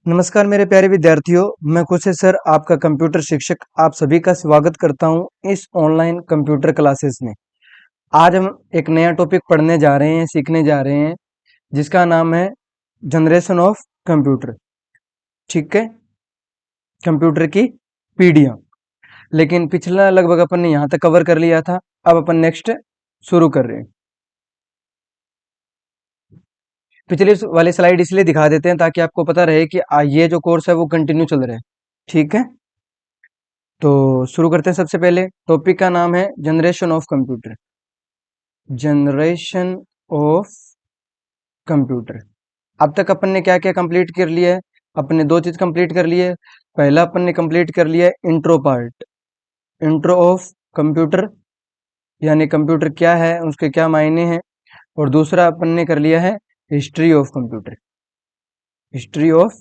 नमस्कार मेरे प्यारे विद्यार्थियों, मैं कुशल सर आपका कंप्यूटर शिक्षक आप सभी का स्वागत करता हूं इस ऑनलाइन कंप्यूटर क्लासेस में। आज हम एक नया टॉपिक पढ़ने जा रहे हैं, सीखने जा रहे हैं, जिसका नाम है जनरेशन ऑफ कंप्यूटर। ठीक है, कंप्यूटर की पीढ़ियां। लेकिन पिछला लगभग अपन ने यहाँ तक कवर कर लिया था। अब अपन नेक्स्ट शुरू कर रहे हैं। पिछली वाली स्लाइड इसलिए दिखा देते हैं ताकि आपको पता रहे कि ये जो कोर्स है वो कंटिन्यू चल रहा है। ठीक है, तो शुरू करते हैं। सबसे पहले टॉपिक का नाम है generation of computer. Generation of computer. अब तक अपन ने क्या क्या कंप्लीट कर लिया है? अपन ने दो चीज कंप्लीट कर ली है। पहला अपन ने कंप्लीट कर लिया है intro part, intro of computer, यानी कंप्यूटर क्या है, उसके क्या मायने हैं। और दूसरा अपन ने कर लिया है history of computer, history of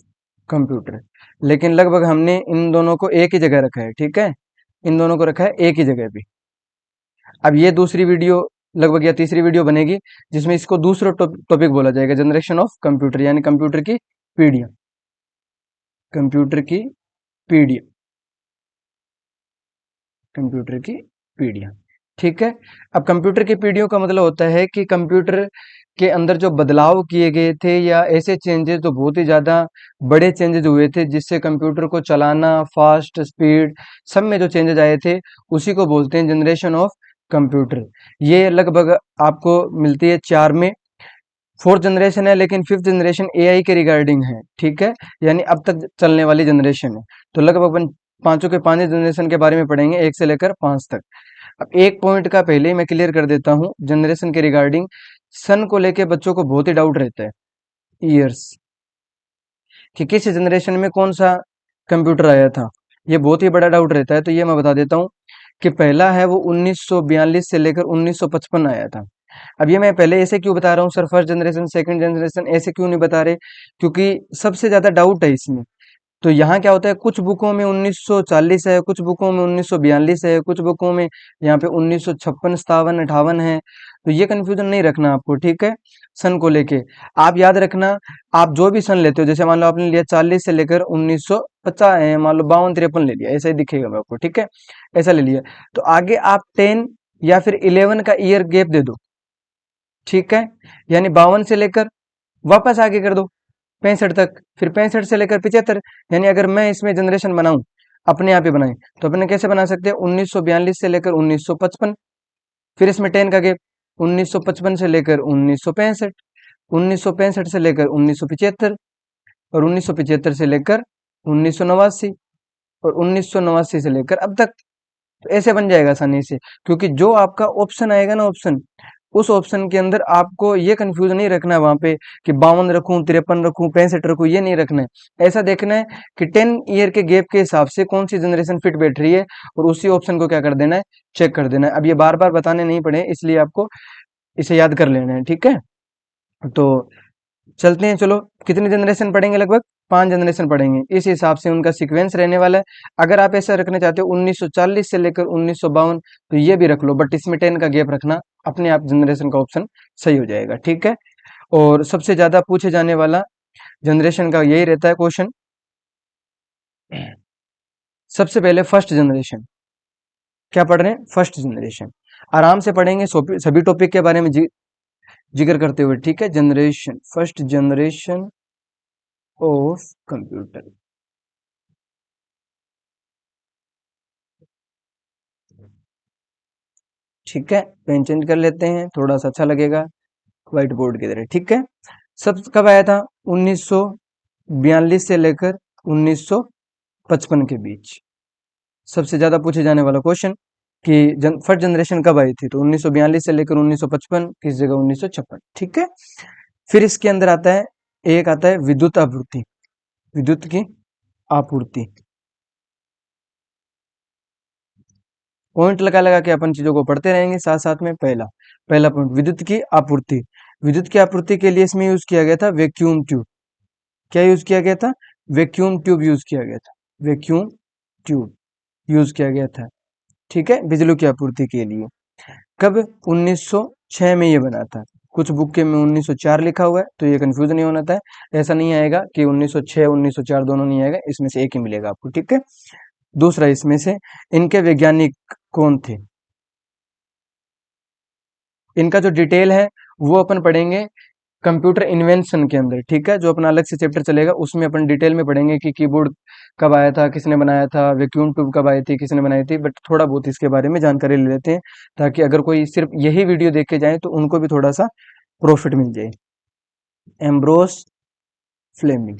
computer. लेकिन लगभग हमने इन दोनों को एक ही जगह रखा है। ठीक है, इन दोनों को रखा है एक ही जगह पे। अब ये दूसरी वीडियो लगभग या तीसरी वीडियो बनेगी जिसमें इसको दूसरा टॉपिक बोला जाएगा, जनरेशन ऑफ कंप्यूटर, यानी कंप्यूटर की पीढ़ियां, कंप्यूटर की पीढ़ियां, कंप्यूटर की पीढ़ियां। ठीक है, अब कंप्यूटर की पीढ़ियों का मतलब होता है कि कंप्यूटर के अंदर जो बदलाव किए गए थे या ऐसे चेंजेस जो बहुत ही ज्यादा बड़े चेंजेस हुए थे, जिससे कंप्यूटर को चलाना, फास्ट, स्पीड, सब में जो चेंजेस आए थे, उसी को बोलते हैं जनरेशन ऑफ कंप्यूटर। ये लगभग आपको मिलती है चार में। फोर्थ जनरेशन है, लेकिन फिफ्थ जनरेशन एआई के रिगार्डिंग है। ठीक है, यानी अब तक चलने वाली जनरेशन है। तो लगभग अपन पांचों के पांच जनरेशन के बारे में पढ़ेंगे, एक से लेकर पांच तक। अब एक पॉइंट का पहले ही मैं क्लियर कर देता हूँ जनरेशन के रिगार्डिंग। सन को लेके बच्चों को बहुत ही डाउट रहता है, ईयर्स, कि किस जनरेशन में कौन सा कंप्यूटर आया था। ये बहुत ही बड़ा डाउट रहता है। तो ये मैं बता देता हूँ कि पहला है वो 1942 से लेकर 1955 आया था। अब ये मैं पहले ऐसे क्यों बता रहा हूँ sir, first generation, second generation ऐसे क्यों नहीं बता रहे? क्योंकि सबसे ज्यादा डाउट है इसमें। तो यहाँ क्या होता है, कुछ बुकों में 1940 है, कुछ बुकों में 1942 है, कुछ बुकों में यहाँ पे 1956, 57, 58 है। तो ये कंफ्यूजन नहीं रखना आपको। ठीक है, सन को लेके आप याद रखना। आप जो भी सन लेते हो, जैसे मान लो आपने लिया 40 से लेकर 1950, मान लो 52, 53 ले लिया, ऐसा ही दिखेगा आपको। ठीक है, ऐसा ले लिया। तो आगे आप 10 या फिर 11 का ईयर गैप दे दो। ठीक है, यानी 52 से लेकर वापस आगे कर दो 65 तक, फिर 65 से लेकर 75। यानी अगर मैं इसमें जनरेशन बनाऊं, अपने आप ही बनाए, तो अपने कैसे बना सकते हैं? 1942 से लेकर 1955, फिर इसमें 10 का गैप, 1955 से लेकर 1965, 1965 से लेकर 1975, और 1975 से लेकर 1989, और 1989 से लेकर अब तक। तो ऐसे बन जाएगा आसानी से, क्योंकि जो आपका ऑप्शन आएगा ना, ऑप्शन, उस ऑप्शन के अंदर आपको ये कंफ्यूजन नहीं रखना है वहां पे कि 52 रखूं, 53 रखूं, 65 रखूं, ये नहीं रखना है। ऐसा देखना है कि 10 ईयर के गैप के हिसाब से कौन सी जनरेशन फिट बैठ रही है, और उसी ऑप्शन को क्या कर देना है, चेक कर देना है। अब ये बार बार बताने नहीं पड़े, इसलिए आपको इसे याद कर लेना है। ठीक है, तो चलते हैं। चलो, कितने जनरेशन पढ़ेंगे? लगभग 5 जनरेशन पढ़ेंगे। इस हिसाब से उनका सीक्वेंस रहने वाला है। अगर आप ऐसा रखना चाहते हो 1940 से लेकर 1952, तो ये भी रख लो, बट इसमें 10 का गैप रखना, अपने आप जनरेशन का ऑप्शन सही हो जाएगा। ठीक है, और सबसे ज्यादा पूछे जाने वाला जनरेशन का यही रहता है क्वेश्चन। सबसे पहले फर्स्ट जनरेशन, क्या पढ़ रहे हैं? First generation. आराम से पढ़ेंगे सभी टॉपिक के बारे में जिक्र करते हुए। ठीक है, generation, first generation of computer. ठीक है, पेन चेंज कर लेते हैं, थोड़ा सा अच्छा लगेगा व्हाइट बोर्ड की तरह। ठीक है, सब कब आया था? 1942 से लेकर 1955 के बीच। सबसे ज्यादा पूछे जाने वाला क्वेश्चन कि फर्स्ट जनरेशन कब आई थी, तो 1942 से लेकर 1955, किस जगह? 1956। ठीक है, फिर इसके अंदर आता है, एक आता है विद्युत आपूर्ति, विद्युत की आपूर्ति। पॉइंट लगा लगा के अपन चीजों को पढ़ते रहेंगे साथ साथ में। पहला पहला पॉइंट, विद्युत की आपूर्ति। विद्युत की आपूर्ति के लिए इसमें यूज किया गया था वैक्यूम ट्यूब। क्या यूज किया गया था? वैक्यूम ट्यूब यूज किया गया था, वैक्यूम ट्यूब यूज किया गया था। ठीक है, बिजली की आपूर्ति के लिए। कब? 1906 में ये बना था। कुछ बुक के में 1904 लिखा हुआ है, तो ये कंफ्यूज नहीं होना था। ऐसा नहीं आएगा कि 1906 1904 दोनों नहीं आएगा, इसमें से एक ही मिलेगा आपको, ठीक है। दूसरा इसमें से, इनके वैज्ञानिक कौन थे, इनका जो डिटेल है वो अपन पढ़ेंगे कंप्यूटर इन्वेंशन के अंदर, ठीक है। जो अपना अलग से चैप्टर चलेगा उसमें अपन डिटेल में पढ़ेंगे कि कीबोर्ड कब आया था, किसने बनाया था, वैक्यूम ट्यूब कब आई थी, किसने बनाई थी, बट थोड़ा बहुत इसके बारे में जानकारी ले लेते हैं, ताकि अगर कोई सिर्फ यही वीडियो देख के जाए तो उनको भी थोड़ा सा प्रॉफिट मिल जाए। एम्ब्रोस फ्लेमिंग,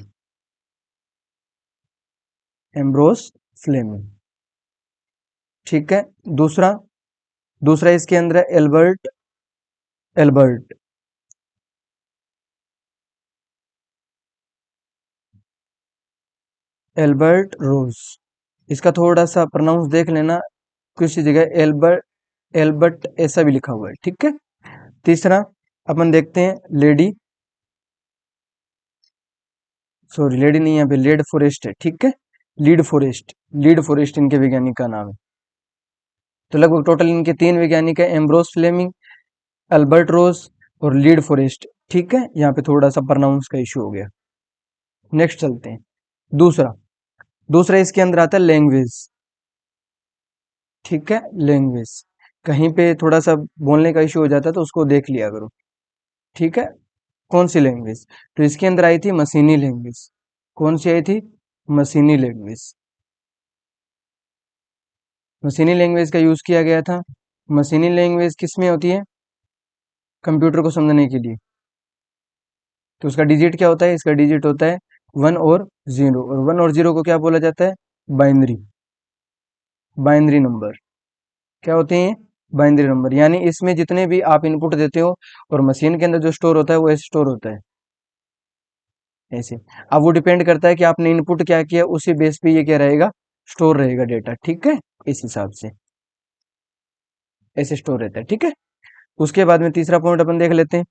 एम्ब्रोस फ्लेमिंग, ठीक है। दूसरा, दूसरा इसके अंदर है एल्बर्ट, एल्बर्ट, एल्बर्ट रोज। इसका थोड़ा सा प्रोनाउंस देख लेना, किसी जगह एल्बर्ट, एल्बर्ट ऐसा भी लिखा हुआ है, ठीक है। तीसरा अपन देखते हैं लेडी, सॉरी लेडी नहीं है यहाँ पे, लेड फॉरेस्ट है, ठीक है। लीड फॉरेस्ट, लीड फॉरेस्ट इनके वैज्ञानिक का नाम है। तो लगभग टोटल इनके तीन वैज्ञानिक है, एम्ब्रोस फ्लेमिंग, अल्बर्ट रोज और लीड फॉरेस्ट, ठीक है। यहाँ पे थोड़ा सा प्रोनाउंस का इशू हो गया। नेक्स्ट चलते हैं। दूसरा, दूसरा इसके अंदर आता है लैंग्वेज, ठीक है। लैंग्वेज, कहीं पे थोड़ा सा बोलने का इशू हो जाता है तो उसको देख लिया करो, ठीक है। कौन सी लैंग्वेज, तो इसके अंदर आई थी मशीनी लैंग्वेज। कौन सी आई थी, मशीनी लैंग्वेज। मशीनी लैंग्वेज का यूज किया गया था। मशीनी लैंग्वेज किस में होती है, कंप्यूटर को समझने के लिए। तो उसका डिजिट क्या होता है, इसका डिजिट होता है 1 और 0, और 1 और 0 को क्या बोला जाता है, बाइनरी, बाइनरी नंबर। क्या होते हैं, बाइनरी नंबर। यानी इसमें जितने भी आप इनपुट देते हो और मशीन के अंदर जो स्टोर होता है वो ऐसे स्टोर होता है, ऐसे। अब वो डिपेंड करता है कि आपने इनपुट क्या किया, उसी बेस पे ये क्या रहेगा, स्टोर रहेगा डेटा, ठीक है। इस हिसाब से ऐसे स्टोर रहता है, ठीक है। उसके बाद में तीसरा पॉइंट अपन देख लेते हैं।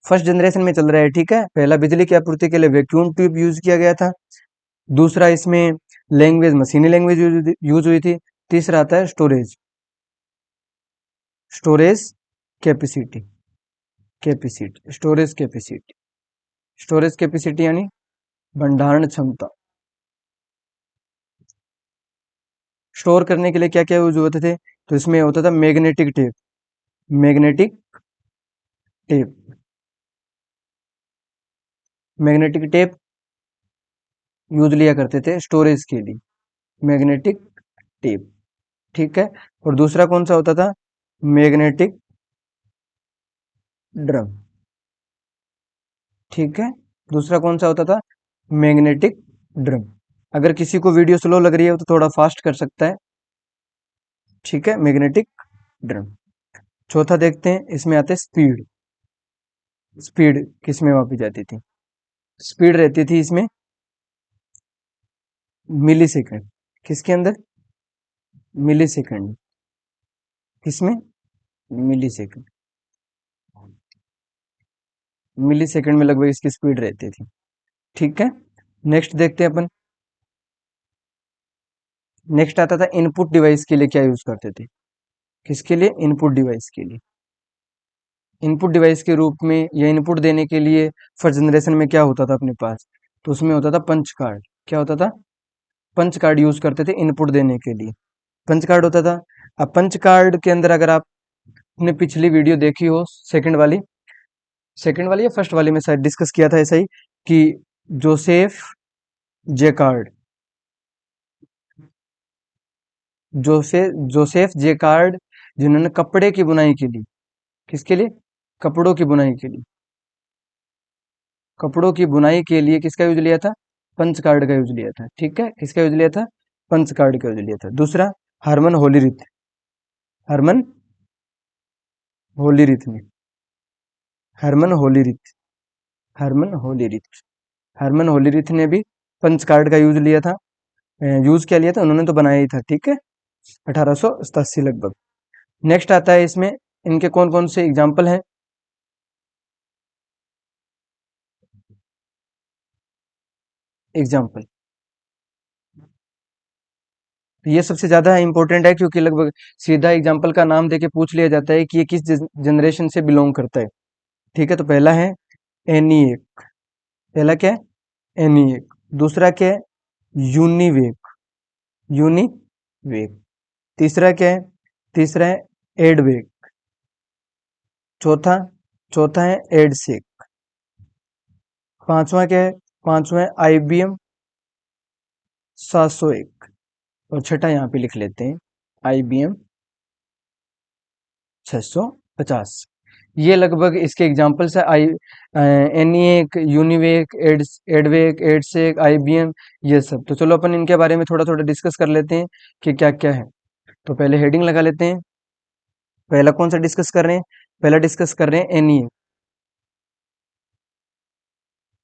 फर्स्ट जनरेशन में चल रहा है, ठीक है। पहला बिजली की आपूर्ति के लिए वैक्यूम ट्यूब यूज किया गया था। दूसरा इसमें लैंग्वेज मशीनी लैंग्वेज यूज हुई थी। तीसरा आता है storage, storage capacity, capacity, storage capacity, storage capacity यानी भंडारण क्षमता। स्टोर करने के लिए क्या क्या यूज होते थे, तो इसमें होता था magnetic tape, magnetic tape, magnetic tape use लिया करते थे स्टोरेज के लिए, मैग्नेटिक टेप, ठीक है। और दूसरा कौन सा होता था, मैग्नेटिक ड्रम, ठीक है। दूसरा कौन सा होता था, मैग्नेटिक ड्रम। अगर किसी को वीडियो स्लो लग रही है तो थोड़ा फास्ट कर सकता है, ठीक है। Magnetic drum. चौथा देखते हैं, इसमें आते हैं स्पीड, स्पीड किस में मापी जाती थी, स्पीड रहती थी इसमें मिली सेकेंड, किसके अंदर, मिली सेकेंड, किसमें, मिली सेकेंड, मिली सेकेंड में लगभग इसकी स्पीड रहती थी, ठीक है। नेक्स्ट देखते हैं अपन। नेक्स्ट आता था इनपुट डिवाइस के लिए क्या यूज करते थे, किसके लिए, इनपुट डिवाइस के लिए। इनपुट डिवाइस के रूप में या इनपुट देने के लिए फर्स्ट जनरेशन में क्या होता था अपने पास, तो उसमें होता था पंच कार्ड। क्या होता था, पंच कार्ड यूज करते थे इनपुट देने के लिए, पंच कार्ड होता था। अब पंच कार्ड के अंदर अगर आपने पिछली वीडियो देखी हो, सेकंड वाली, सेकंड वाली या फर्स्ट वाली में शायद डिस्कस किया था ऐसा ही, कि जोसेफ जेकार्ड, जोसेफ जेकार्ड, जिन्होंने कपड़े की बुनाई के लिए, किसके लिए, कपड़ों की बुनाई के लिए, कपड़ों की बुनाई के लिए किसका यूज लिया था, पंच कार्ड का यूज लिया था, ठीक है। किसका यूज लिया था, पंच कार्ड का यूज लिया था। दूसरा, हरमन होलीरिथ, हरमन होलीरिथ ने, हरमन होलीरिथ, हरमन होलीरिथ, हरमन होलीरिथ ने भी पंच कार्ड का यूज लिया था। यूज क्या लिया था, उन्होंने तो बनाया ही था, ठीक है। 1887 लगभग। नेक्स्ट आता है इसमें, इनके कौन कौन से एग्जाम्पल हैं, एग्जाम्पल, तो ये सबसे ज्यादा इंपॉर्टेंट है, क्योंकि लगभग सीधा एग्जाम्पल का नाम देके पूछ लिया जाता है कि ये किस जनरेशन से बिलोंग करता है। ठीक है, तो पहला है एनिएक। पहला क्या है? एनिएक। दूसरा क्या है? यूनिवेक। यूनिवेक। तीसरा क्या है? तीसरा है एडवेक। चौथा चौथा है एडसेक। पांचवा क्या है? पांचवा है आईबीएम 701। और छठा यहाँ पे लिख लेते हैं आईबीएम 650। ये लगभग इसके एग्जाम्पल्स है। एनिएक, यूनिवेक, एडवेक, एडसेक, आईबीएम, ये सब। तो चलो अपन इनके बारे में थोड़ा थोड़ा डिस्कस कर लेते हैं कि क्या क्या है। तो पहले हेडिंग लगा लेते हैं। पहला कौन सा डिस्कस कर रहे हैं? पहला डिस्कस कर रहे हैं एनिएक।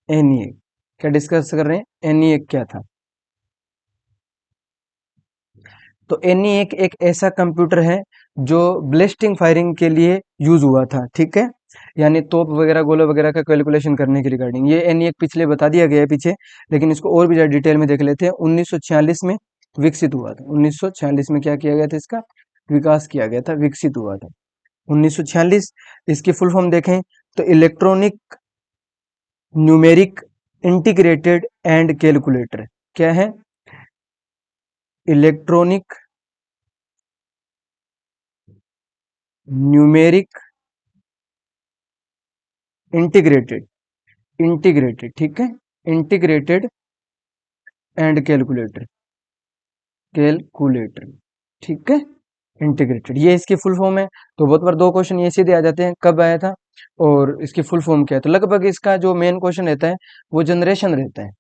एनिएक क्या डिस्कस कर रहे हैं? एनिएक क्या था? तो एनिएक एक ऐसा कंप्यूटर है जो ब्लेस्टिंग फायरिंग के लिए यूज हुआ था। ठीक है, यानी तोप वगैरह, गोले वगैरह का कैलकुलेशन करने के रिगार्डिंग ये एनिएक पिछले बता दिया गया है पीछे, लेकिन इसको और भी ज्यादा डिटेल में देख लेते हैं। 1946 में विकसित हुआ था। 1946 में क्या किया गया था? इसका विकास किया गया था, विकसित हुआ था 1946। इसकी फुल फॉर्म देखें तो electronic numeric integrated and calculator. क्या है? Electronic numeric integrated. इंटीग्रेटेड, ठीक है, इंटीग्रेटेड एंड कैलकुलेटर। कैलकुलेटर, ठीक है, इंटीग्रेटेड, ये इसकी फुल फॉर्म है। तो बहुत बार दो क्वेश्चन ये सीधे आ जाते हैं, कब आया था और इसकी फुल फॉर्म क्या है। तो लगभग इसका जो मेन क्वेश्चन रहता है वो जनरेशन रहता है।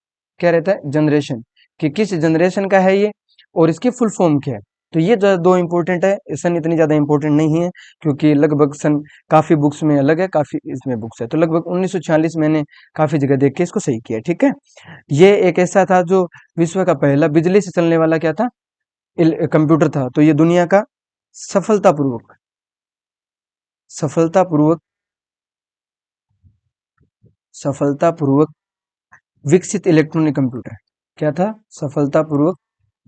क्या रहता है? जनरेशन, कि किस जनरेशन का है ये और इसकी फुल फॉर्म क्या है। तो ये जो दो इंपॉर्टेंट है। सन इतनी ज्यादा इंपॉर्टेंट नहीं है, क्योंकि लगभग सन काफी बुक्स में अलग है, काफी इसमें बुक्स है। तो लगभग 1946 मैंने काफी जगह देख के इसको सही किया। ठीक है, ये एक ऐसा था जो विश्व का पहला बिजली से चलने वाला क्या था? कंप्यूटर था। तो ये दुनिया का सफलतापूर्वक सफलतापूर्वक सफलतापूर्वक विकसित इलेक्ट्रॉनिक कंप्यूटर क्या था? सफलतापूर्वक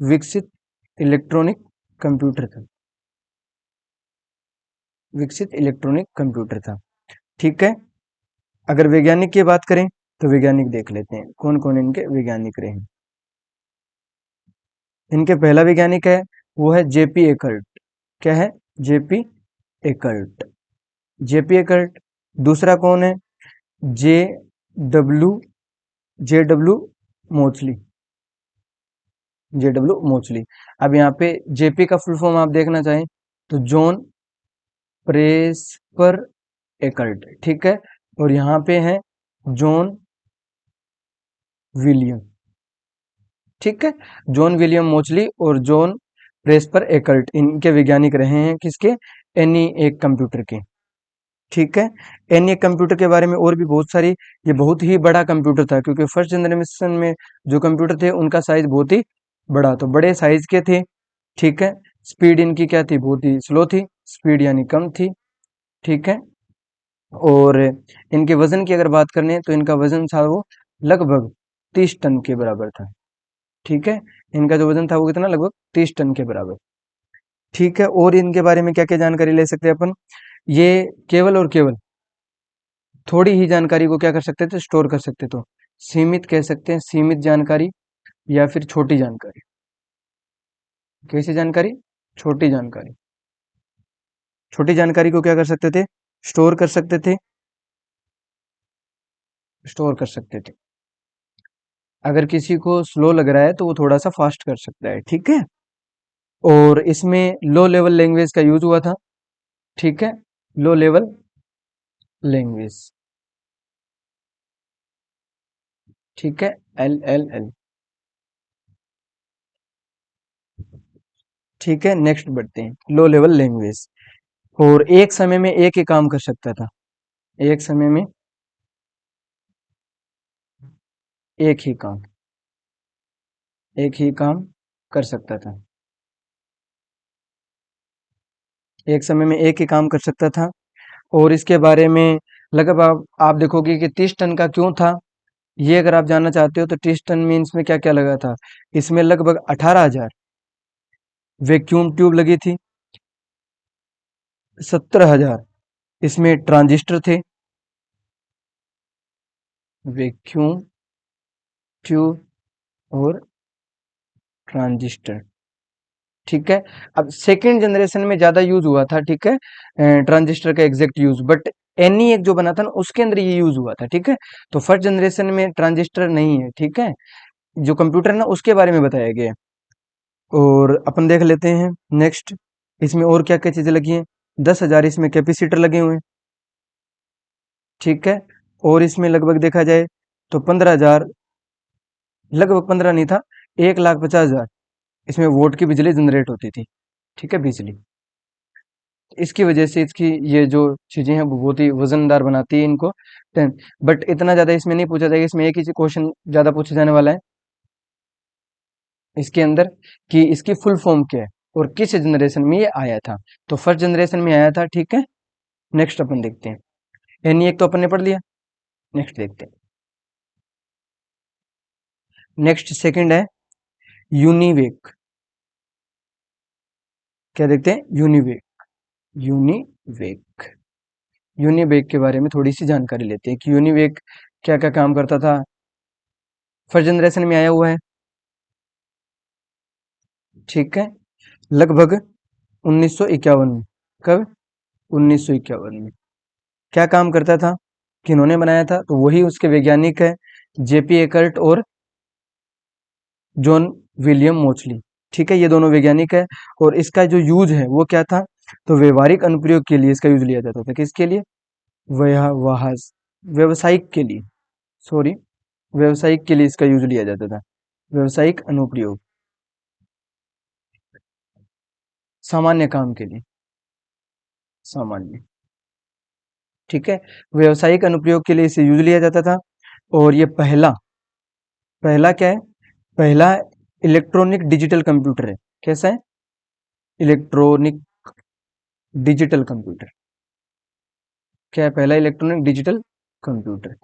विकसित इलेक्ट्रॉनिक कंप्यूटर था। विकसित इलेक्ट्रॉनिक कंप्यूटर था। ठीक है, अगर वैज्ञानिक की बात करें तो वैज्ञानिक देख लेते हैं कौन कौन इनके वैज्ञानिक रहे हैं। इनके पहला वैज्ञानिक है वो है जेपी एकर्ट। क्या है? JP Eckert. JP Eckert. दूसरा कौन है? J W J W मोचली। J W मोचली। अब यहाँ पे जेपी का फुल फॉर्म आप देखना चाहें तो जॉन प्रेस्पर एकर्ट। ठीक है, और यहाँ पे है जॉन विलियम। ठीक है, जॉन विलियम मोचली और जॉन प्रेस्पर एकर्ट इनके वैज्ञानिक रहे हैं। किसके? एनी एक कंप्यूटर के। ठीक है, एनी एक कंप्यूटर के बारे में और भी बहुत सारी, ये बहुत ही बड़ा कंप्यूटर था, क्योंकि फर्स्ट जनरेशन में जो कंप्यूटर थे उनका साइज बहुत ही बड़ा, तो बड़े साइज के थे। ठीक है, स्पीड इनकी क्या थी? बहुत ही स्लो थी, स्पीड यानी कम थी। ठीक है, और इनके वजन की अगर बात करें तो इनका वजन था वो लगभग 30 टन के बराबर था। ठीक है, इनका जो वजन था वो कितना? लगभग 30 टन के बराबर। ठीक है, और इनके बारे में क्या क्या जानकारी ले सकते हैं अपन? ये केवल और केवल थोड़ी ही जानकारी को क्या कर सकते थे? स्टोर कर सकते। तो सीमित कह सकते हैं, सीमित जानकारी या फिर छोटी जानकारी। कैसी जानकारी? छोटी जानकारी। छोटी जानकारी को क्या कर सकते थे? स्टोर कर सकते थे। स्टोर कर सकते थे। अगर किसी को स्लो लग रहा है तो वो थोड़ा सा फास्ट कर सकता है। ठीक है, और इसमें लो लेवल लैंग्वेज का यूज हुआ था। ठीक है, लो लेवल लैंग्वेज। ठीक है, एल एल एल। ठीक है, नेक्स्ट बढ़ते हैं। लो लेवल लैंग्वेज, और एक समय में एक ही काम कर सकता था। एक समय में एक ही काम, एक ही काम कर सकता था। एक समय में एक ही काम कर सकता था। और इसके बारे में लगभग आप देखोगे कि 30 टन का क्यों था, ये अगर आप जानना चाहते हो तो 30 टन मीन्स में क्या क्या लगा था। इसमें लगभग 18,000 वैक्यूम ट्यूब लगी थी 17,000। इसमें ट्रांजिस्टर थे, वैक्यूम ट्यूब और ट्रांजिस्टर। ठीक है। अब सेकेंड जनरेशन में ज्यादा यूज हुआ था, ठीक है, ट्रांजिस्टर का एग्जैक्ट यूज, बट एनी एक जो बना था ना उसके अंदर ये यूज हुआ था, ठीक है। तो फर्स्ट जनरेशन में ट्रांजिस्टर नहीं है, ठीक है, जो कंप्यूटर है ना उसके बारे में बताया गया है। और अपन देख लेते हैं नेक्स्ट, इसमें और क्या क्या चीजें लगी हैं। 10,000 इसमें कैपेसिटर लगे हुए हैं, ठीक है। और इसमें लगभग देखा जाए तो 15,000, लगभग 15 नहीं था, 1,50,000 इसमें वोट की बिजली जनरेट होती थी, ठीक है, बिजली। इसकी वजह से इसकी ये जो चीजें हैं वो बहुत ही वजनदार बनाती है इनको। 10, बट इतना ज्यादा इसमें नहीं पूछा जाएगा, इसमें एक ही क्वेश्चन ज्यादा पूछा जाने वाला है इसके अंदर, कि इसकी फुल फॉर्म क्या है और किस जनरेशन में ये आया था। तो फर्स्ट जनरेशन में आया था, ठीक है। नेक्स्ट अपन देखते हैं, यानी एक तो अपन ने पढ़ लिया। नेक्स्ट देखते हैं, नेक्स्ट सेकंड है यूनिवेक। क्या देखते हैं, यूनिवेक। यूनिवेक, यूनिवेक के बारे में थोड़ी सी जानकारी लेते हैं कि यूनिवेक क्या क्या काम करता था। फर्स्ट जनरेशन में आया हुआ है, ठीक है, लगभग 1951 में। कब, 1951 में। क्या काम करता था, किन्होंने बनाया था, तो वही उसके वैज्ञानिक है, जेपी एकर्ट और जॉन विलियम मोचली, ठीक है, ये दोनों वैज्ञानिक है। और इसका जो यूज है वो क्या था, तो व्यवहारिक अनुप्रयोग के लिए इसका यूज लिया जाता था। किसके लिए, वह व्यवसायिक के लिए, सॉरी, व्यवसायिक के लिए इसका यूज लिया जाता था। व्यवसायिक अनुप्रयोग, सामान्य काम के लिए, सामान्य, ठीक है, व्यवसायिक अनुप्रयोग के लिए इसे यूज लिया जाता था। और ये पहला, पहला क्या है, पहला इलेक्ट्रॉनिक डिजिटल कंप्यूटर है। कैसा है, इलेक्ट्रॉनिक डिजिटल कंप्यूटर। क्या है, पहला इलेक्ट्रॉनिक डिजिटल कंप्यूटर,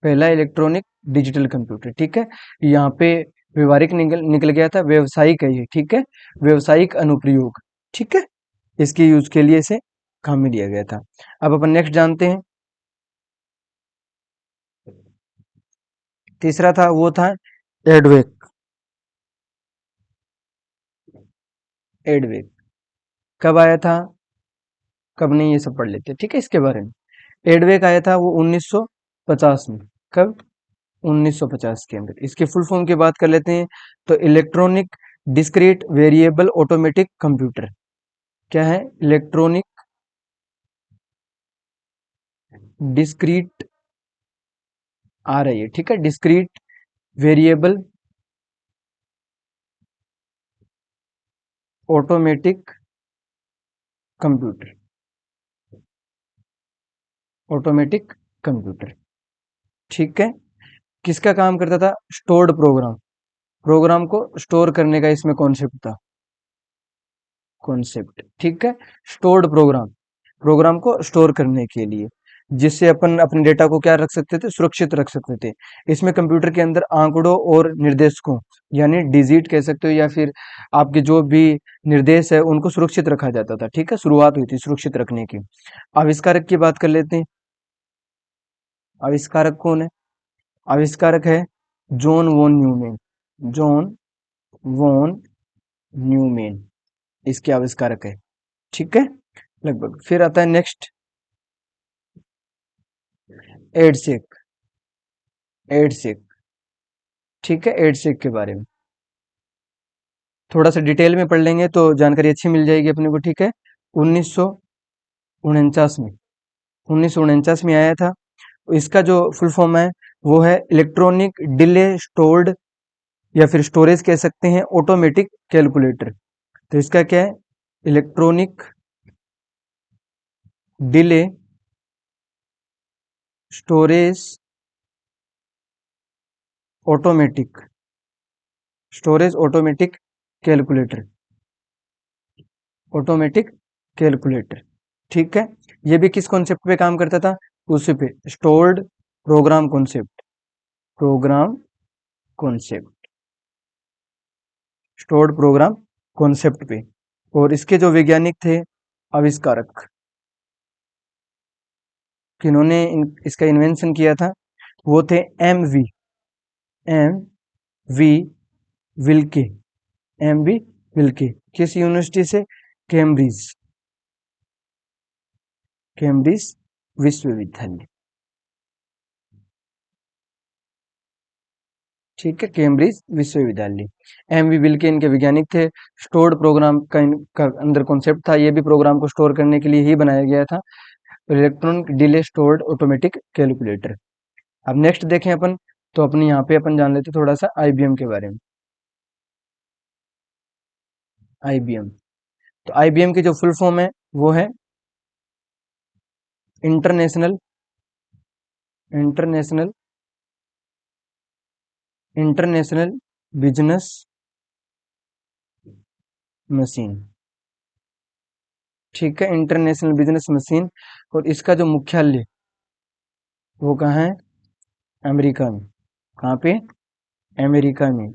पहला इलेक्ट्रॉनिक डिजिटल कंप्यूटर, ठीक है। यहाँ पे व्यवहारिक निकल निकल गया था, व्यवसायिक है ये, ठीक है, व्यवसायिक अनुप्रयोग, ठीक है, इसके यूज के लिए इसे काम में लिया गया था। अब अपन नेक्स्ट जानते हैं, तीसरा था वो था एडवेक। एडवेक कब आया था, कब नहीं, ये सब पढ़ लेते हैं, ठीक है, इसके बारे में। एडवेक आया था वो 1950 में। कब, 1950 के अंदर। इसके फुल फॉर्म की बात कर लेते हैं, तो electronic discrete variable automatic computer. क्या है, इलेक्ट्रॉनिक डिस्क्रीट, आ रही है, ठीक है, discrete variable automatic computer, automatic computer, ठीक है। किसका काम करता था, स्टोर्ड प्रोग्राम, प्रोग्राम को स्टोर करने का इसमें कॉन्सेप्ट था, कॉन्सेप्ट, ठीक है, स्टोर्ड प्रोग्राम, प्रोग्राम को स्टोर करने के लिए, जिससे अपन अपने डेटा को क्या रख सकते थे, सुरक्षित रख सकते थे। इसमें कंप्यूटर के अंदर आंकड़ों और निर्देशकों, यानी डिजिट कह सकते हो, या फिर आपके जो भी निर्देश है उनको सुरक्षित रखा जाता था, ठीक है, शुरुआत हुई थी सुरक्षित रखने की। आविष्कारक की बात कर लेते हैं, आविष्कारक कौन है, आविष्कारक है John von Neumann, John von Neumann इसके आविष्कारक है, ठीक है, लगभग। फिर आता है नेक्स्ट, एडसेक, एडसेक, ठीक है, एडसेक के बारे में थोड़ा सा डिटेल में पढ़ लेंगे तो जानकारी अच्छी मिल जाएगी अपने को, ठीक है। 1949 में, 1949 में आया था। इसका जो फुल फॉर्म है वो है इलेक्ट्रॉनिक डिले स्टोर्ड, या फिर स्टोरेज कह सकते हैं, ऑटोमेटिक कैलकुलेटर। तो इसका क्या है, electronic delay storage automatic, storage automatic calculator, automatic calculator, ठीक है। ये भी किस कॉन्सेप्ट पे काम करता था, उसी पे, stored program concept, programme concept, stored program concept पे। और इसके जो वैज्ञानिक थे, आविष्कारक, जिन्होंने इसका इन्वेंशन किया था, वो थे एम वी विल्के। एम वी विल्के किस यूनिवर्सिटी से? कैम्ब्रिज, कैम्ब्रिज विश्वविद्यालय। ठीक है, कैम्ब्रिज विश्वविद्यालय। एम वी विल्के इनके वैज्ञानिक थे। स्टोर्ड प्रोग्राम का इनका अंदर कॉन्सेप्ट था, ये भी प्रोग्राम को स्टोर करने के लिए ही बनाया गया था। Electronic delay stored automatic calculator. अब नेक्स्ट देखें अपन, तो अपने यहाँ पे अपन जान लेते थोड़ा सा आईबीएम के बारे में। आईबीएम, तो आईबीएम की जो फुल फॉर्म है वो है international international international business machine. ठीक है, इंटरनेशनल बिजनेस मशीन। और इसका जो मुख्यालय वो कहाँ है? अमेरिका में। कहाँ पे? अमेरिका में।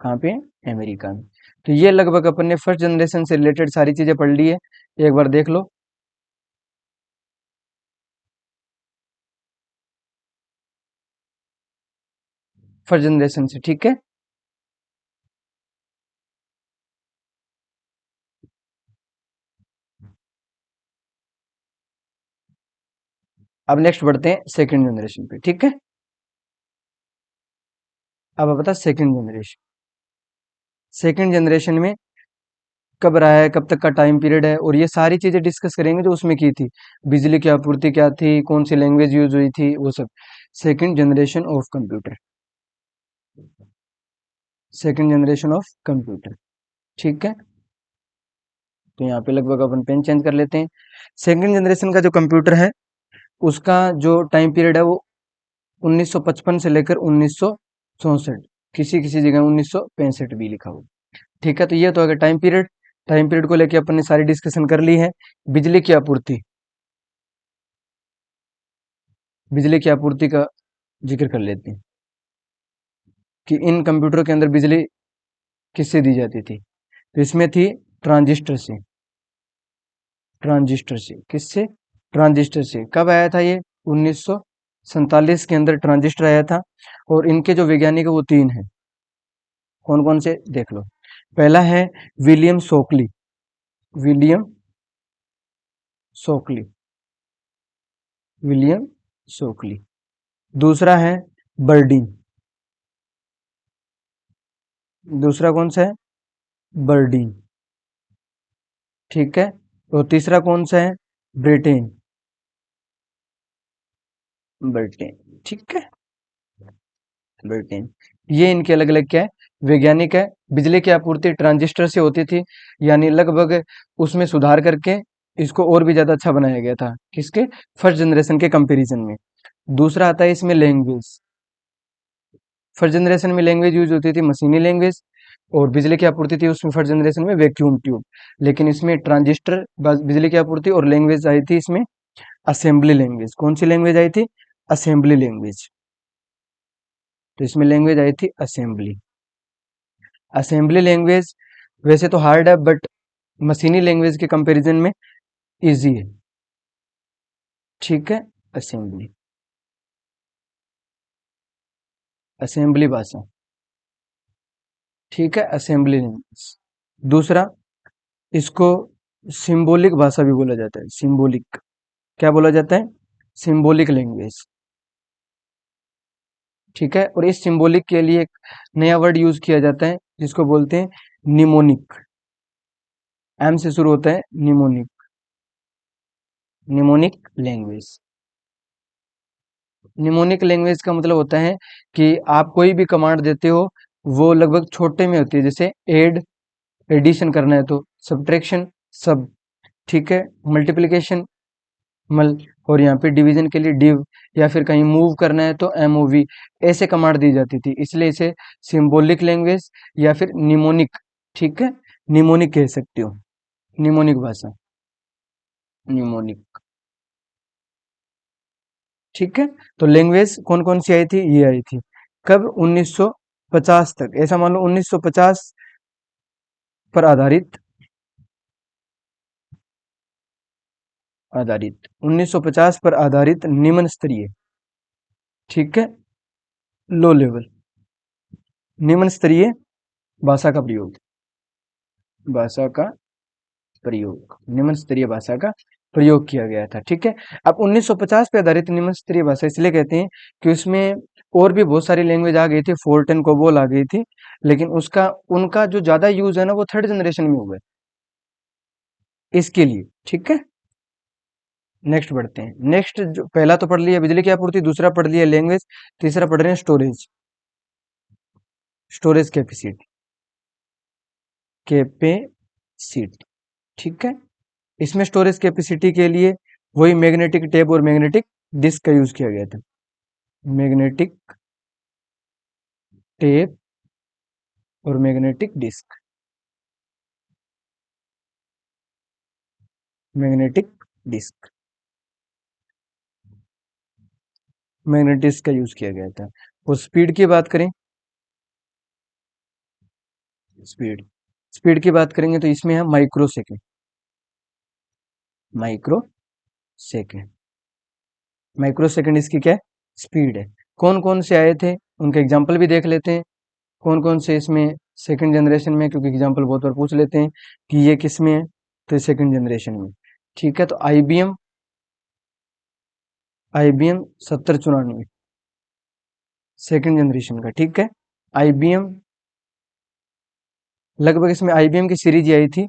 कहाँ पे? अमेरिका में। तो ये लगभग अपन ने फर्स्ट जनरेशन से रिलेटेड सारी चीजें पढ़ ली है, एक बार देख लो। फर्स्ट जनरेशन से, ठीक है। अब नेक्स्ट बढ़ते हैं सेकंड जनरेशन पे, ठीक है। अब बता सेकंड जनरेशन। सेकंड जनरेशन में कब रहा है, कब तक का टाइम पीरियड है, और ये सारी चीजें डिस्कस करेंगे जो उसमें की थी। बिजली की आपूर्ति क्या थी, कौन सी लैंग्वेज यूज हुई थी, वो सब। Second generation of computer. Second generation of computer, ठीक है। तो यहाँ पे लगभग अपन पेन चेंज कर लेते हैं। सेकंड जनरेशन का जो कंप्यूटर है, उसका जो टाइम पीरियड है वो 1955 से लेकर 1964। किसी किसी जगह 1965 भी लिखा हुआ। ठीक है, तो ये तो अगर टाइम पीरियड, टाइम पीरियड को लेकर अपन ने सारी डिस्कशन कर ली है। बिजली की आपूर्ति, बिजली की आपूर्ति का जिक्र कर लेते हैं कि इन कंप्यूटरों के अंदर बिजली किससे दी जाती थी। तो इसमें थी ट्रांजिस्टर से। ट्रांजिस्टर से, किससे? ट्रांजिस्टर से। कब आया था ये? 1947 के अंदर ट्रांजिस्टर आया था। और इनके जो वैज्ञानिक है वो तीन हैं। कौन कौन से देख लो। पहला है William Shockley. William Shockley, William Shockley. दूसरा है बर्डीन। दूसरा कौन सा है? बर्डीन। ठीक है। और तीसरा कौन सा है? ब्रिटेन। ब्रिटेन, ठीक है। ब्रिटेन। ये इनके अलग अलग क्या है? वैज्ञानिक है। बिजली की आपूर्ति ट्रांजिस्टर से होती थी, यानी लगभग उसमें सुधार करके इसको और भी ज्यादा अच्छा बनाया गया था। किसके? फर्स्ट जनरेशन के कंपैरिजन में। दूसरा आता है इसमें लैंग्वेज। फर्स्ट जनरेशन में लैंग्वेज यूज होती थी मशीनी लैंग्वेज, और बिजली की आपूर्ति थी उसमें फर्स्ट जनरेशन में वैक्यूम ट्यूब। लेकिन इसमें ट्रांजिस्टर बिजली की आपूर्ति, और लैंग्वेज आई थी इसमें असेंबली लैंग्वेज। कौन सी लैंग्वेज आई थी? Assembly language. तो इसमें लैंग्वेज आई थी असेंबली। असेंबली लैंग्वेज वैसे तो हार्ड है, बट मशीनी लैंग्वेज के कंपैरिजन में इजी है। ठीक है, असेंबली, असेंबली भाषा। ठीक है, असेंबली लैंग्वेज। दूसरा, इसको सिंबॉलिक भाषा भी बोला जाता है। सिंबॉलिक, क्या बोला जाता है? Symbolic language. ठीक है, और इस सिंबॉलिक के लिए एक नया वर्ड यूज किया जाता है जिसको बोलते हैं निमोनिक। एम से शुरू होता है, mnemonic. Mnemonic language. Mnemonic language का मतलब होता है कि आप कोई भी कमांड देते हो वो लगभग छोटे में होती है। जैसे ऐड, एडिशन करना है तो सब्ट्रैक्शन, सब। ठीक है, मल्टीप्लिकेशन, मल। और यहाँ पे डिवीजन के लिए डिव, या फिर कहीं मूव करना है तो एमओवी। ऐसे कमांड दी जाती थी, इसलिए इसे सिंबॉलिक लैंग्वेज या फिर निमोनिक, ठीक है, निमोनिक कह सकते हो। निमोनिक भाषा, निमोनिक। ठीक है, तो लैंग्वेज कौन कौन सी आई थी? ये आई थी कब? 1950 तक। ऐसा मान लो 1950 पर आधारित आधारित 1950 पर आधारित निम्न स्तरीय, ठीक है, लो लेवल, निम्न स्तरीय भाषा का प्रयोग, भाषा का प्रयोग, निम्न स्तरीय भाषा का प्रयोग किया गया था, ठीक है। अब 1950 पे आधारित निम्न स्तरीय भाषा इसलिए कहते हैं कि उसमें और भी बहुत सारी लैंग्वेज आ गई थी, फोर्टन कोबोल आ गई थी, लेकिन उसका उनका जो ज्यादा यूज है ना वो थर्ड जनरेशन में हुआ है इसके लिए, ठीक है। नेक्स्ट बढ़ते हैं। नेक्स्ट जो पहला तो पढ़ लिया बिजली की आपूर्ति, दूसरा पढ़ लिया लैंग्वेज, तीसरा पढ़ रहे हैं स्टोरेज, स्टोरेज कैपेसिटी, कैपेसिटी, ठीक है। इसमें स्टोरेज कैपेसिटी के लिए वही मैग्नेटिक टेप और मैग्नेटिक डिस्क का यूज किया गया था, मैग्नेटिक टेप और magnetic disk, magnetic disk, magnetic disk का यूज किया गया था। और स्पीड की बात करें, स्पीड स्पीड की बात करेंगे तो इसमें है micro second, micro second, micro second इसकी क्या है, स्पीड है। कौन कौन से आए थे उनके एग्जाम्पल भी देख लेते हैं, कौन कौन से इसमें सेकंड जनरेशन में, क्योंकि एग्जाम्पल बहुत बार पूछ लेते हैं कि ये किस में है, तो सेकंड जनरेशन में, ठीक है। तो आईबीएम, आईबीएम 7094 सेकंड जनरेशन का, ठीक है। आईबीएम लगभग इसमें आईबीएम की सीरीज आई थी।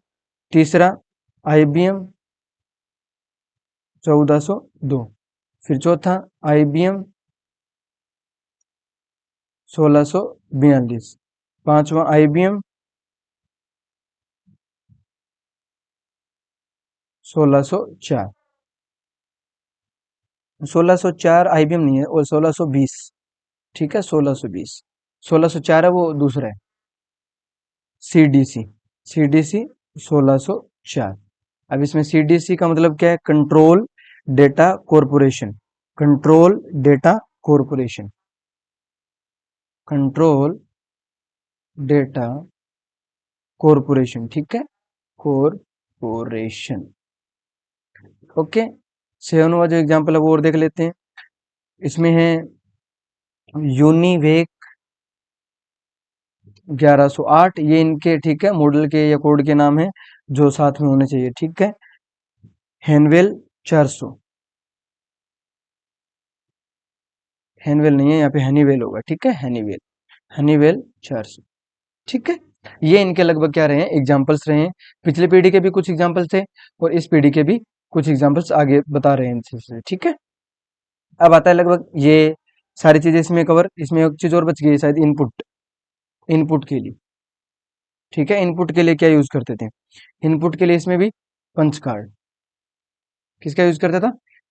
तीसरा आईबीएम 1402, फिर चौथा आईबीएम 1642, पांचवा आईबीएम 1604, 1604 आईबीएम नहीं है, और 1620, ठीक है, 1620, 1604 है वो दूसरा है, सीडीसी, सीडीसी 1604। अब इसमें सीडीसी का मतलब क्या है, control data corporation, control data corporation, control data corporation, ठीक है, कॉरपोरेशन, ओके। सेवनवा जो एग्जांपल है वो और देख लेते हैं। इसमें है यूनिवेक 1108, ये इनके, ठीक है, मॉडल के या कोड के नाम है जो साथ में होने चाहिए, ठीक है। हैनवेल 400, हैनवेल नहीं है यहाँ पे, हनीवेल होगा, ठीक है, हनीवेल, हनीवेल 400, ठीक है। ये इनके लगभग क्या रहे हैं, एग्जाम्पल्स रहे हैं। पिछली पीढ़ी के भी कुछ एग्जाम्पल्स थे और इस पीढ़ी के भी कुछ एग्जाम्पल्स आगे बता रहे हैं इनसे, ठीक है। अब आता है लगभग ये सारी चीजें इसमें कवर, इसमें एक चीज और बच गई है शायद, इनपुट, इनपुट के लिए, ठीक है। इनपुट के लिए क्या यूज करते थे, इनपुट के लिए इसमें भी पंच कार्ड, किसका यूज करता था,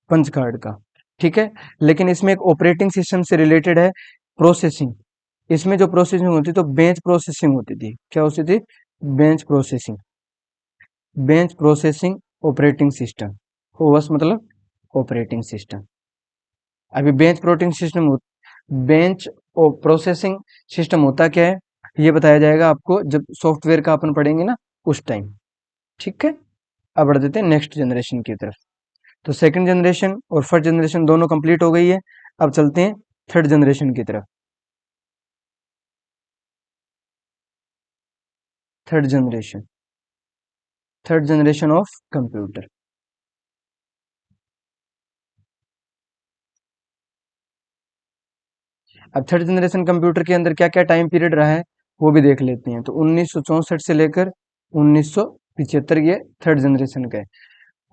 पंच कार्ड का, ठीक है। लेकिन इसमें एक ऑपरेटिंग सिस्टम से रिलेटेड है, प्रोसेसिंग, इसमें जो प्रोसेसिंग होती तो बेंच प्रोसेसिंग होती थी, क्या होती थी, bench processing, bench processing operating system, OS मतलब ऑपरेटिंग सिस्टम। अभी bench processing system, bench processing system होता क्या है ये बताया जाएगा आपको जब सॉफ्टवेयर का अपन पढ़ेंगे ना उस टाइम, ठीक है। अब बढ़ देते हैं नेक्स्ट जनरेशन की तरफ। तो सेकंड जनरेशन और फर्स्ट जनरेशन दोनों कंप्लीट हो गई है। अब चलते हैं थर्ड जनरेशन की तरफ, third generation, third generation of computer. अब थर्ड जनरेशन कंप्यूटर के अंदर क्या क्या टाइम पीरियड रहा है वो भी देख लेते हैं। तो 1964 से लेकर 1975 ये थर्ड जनरेशन का है,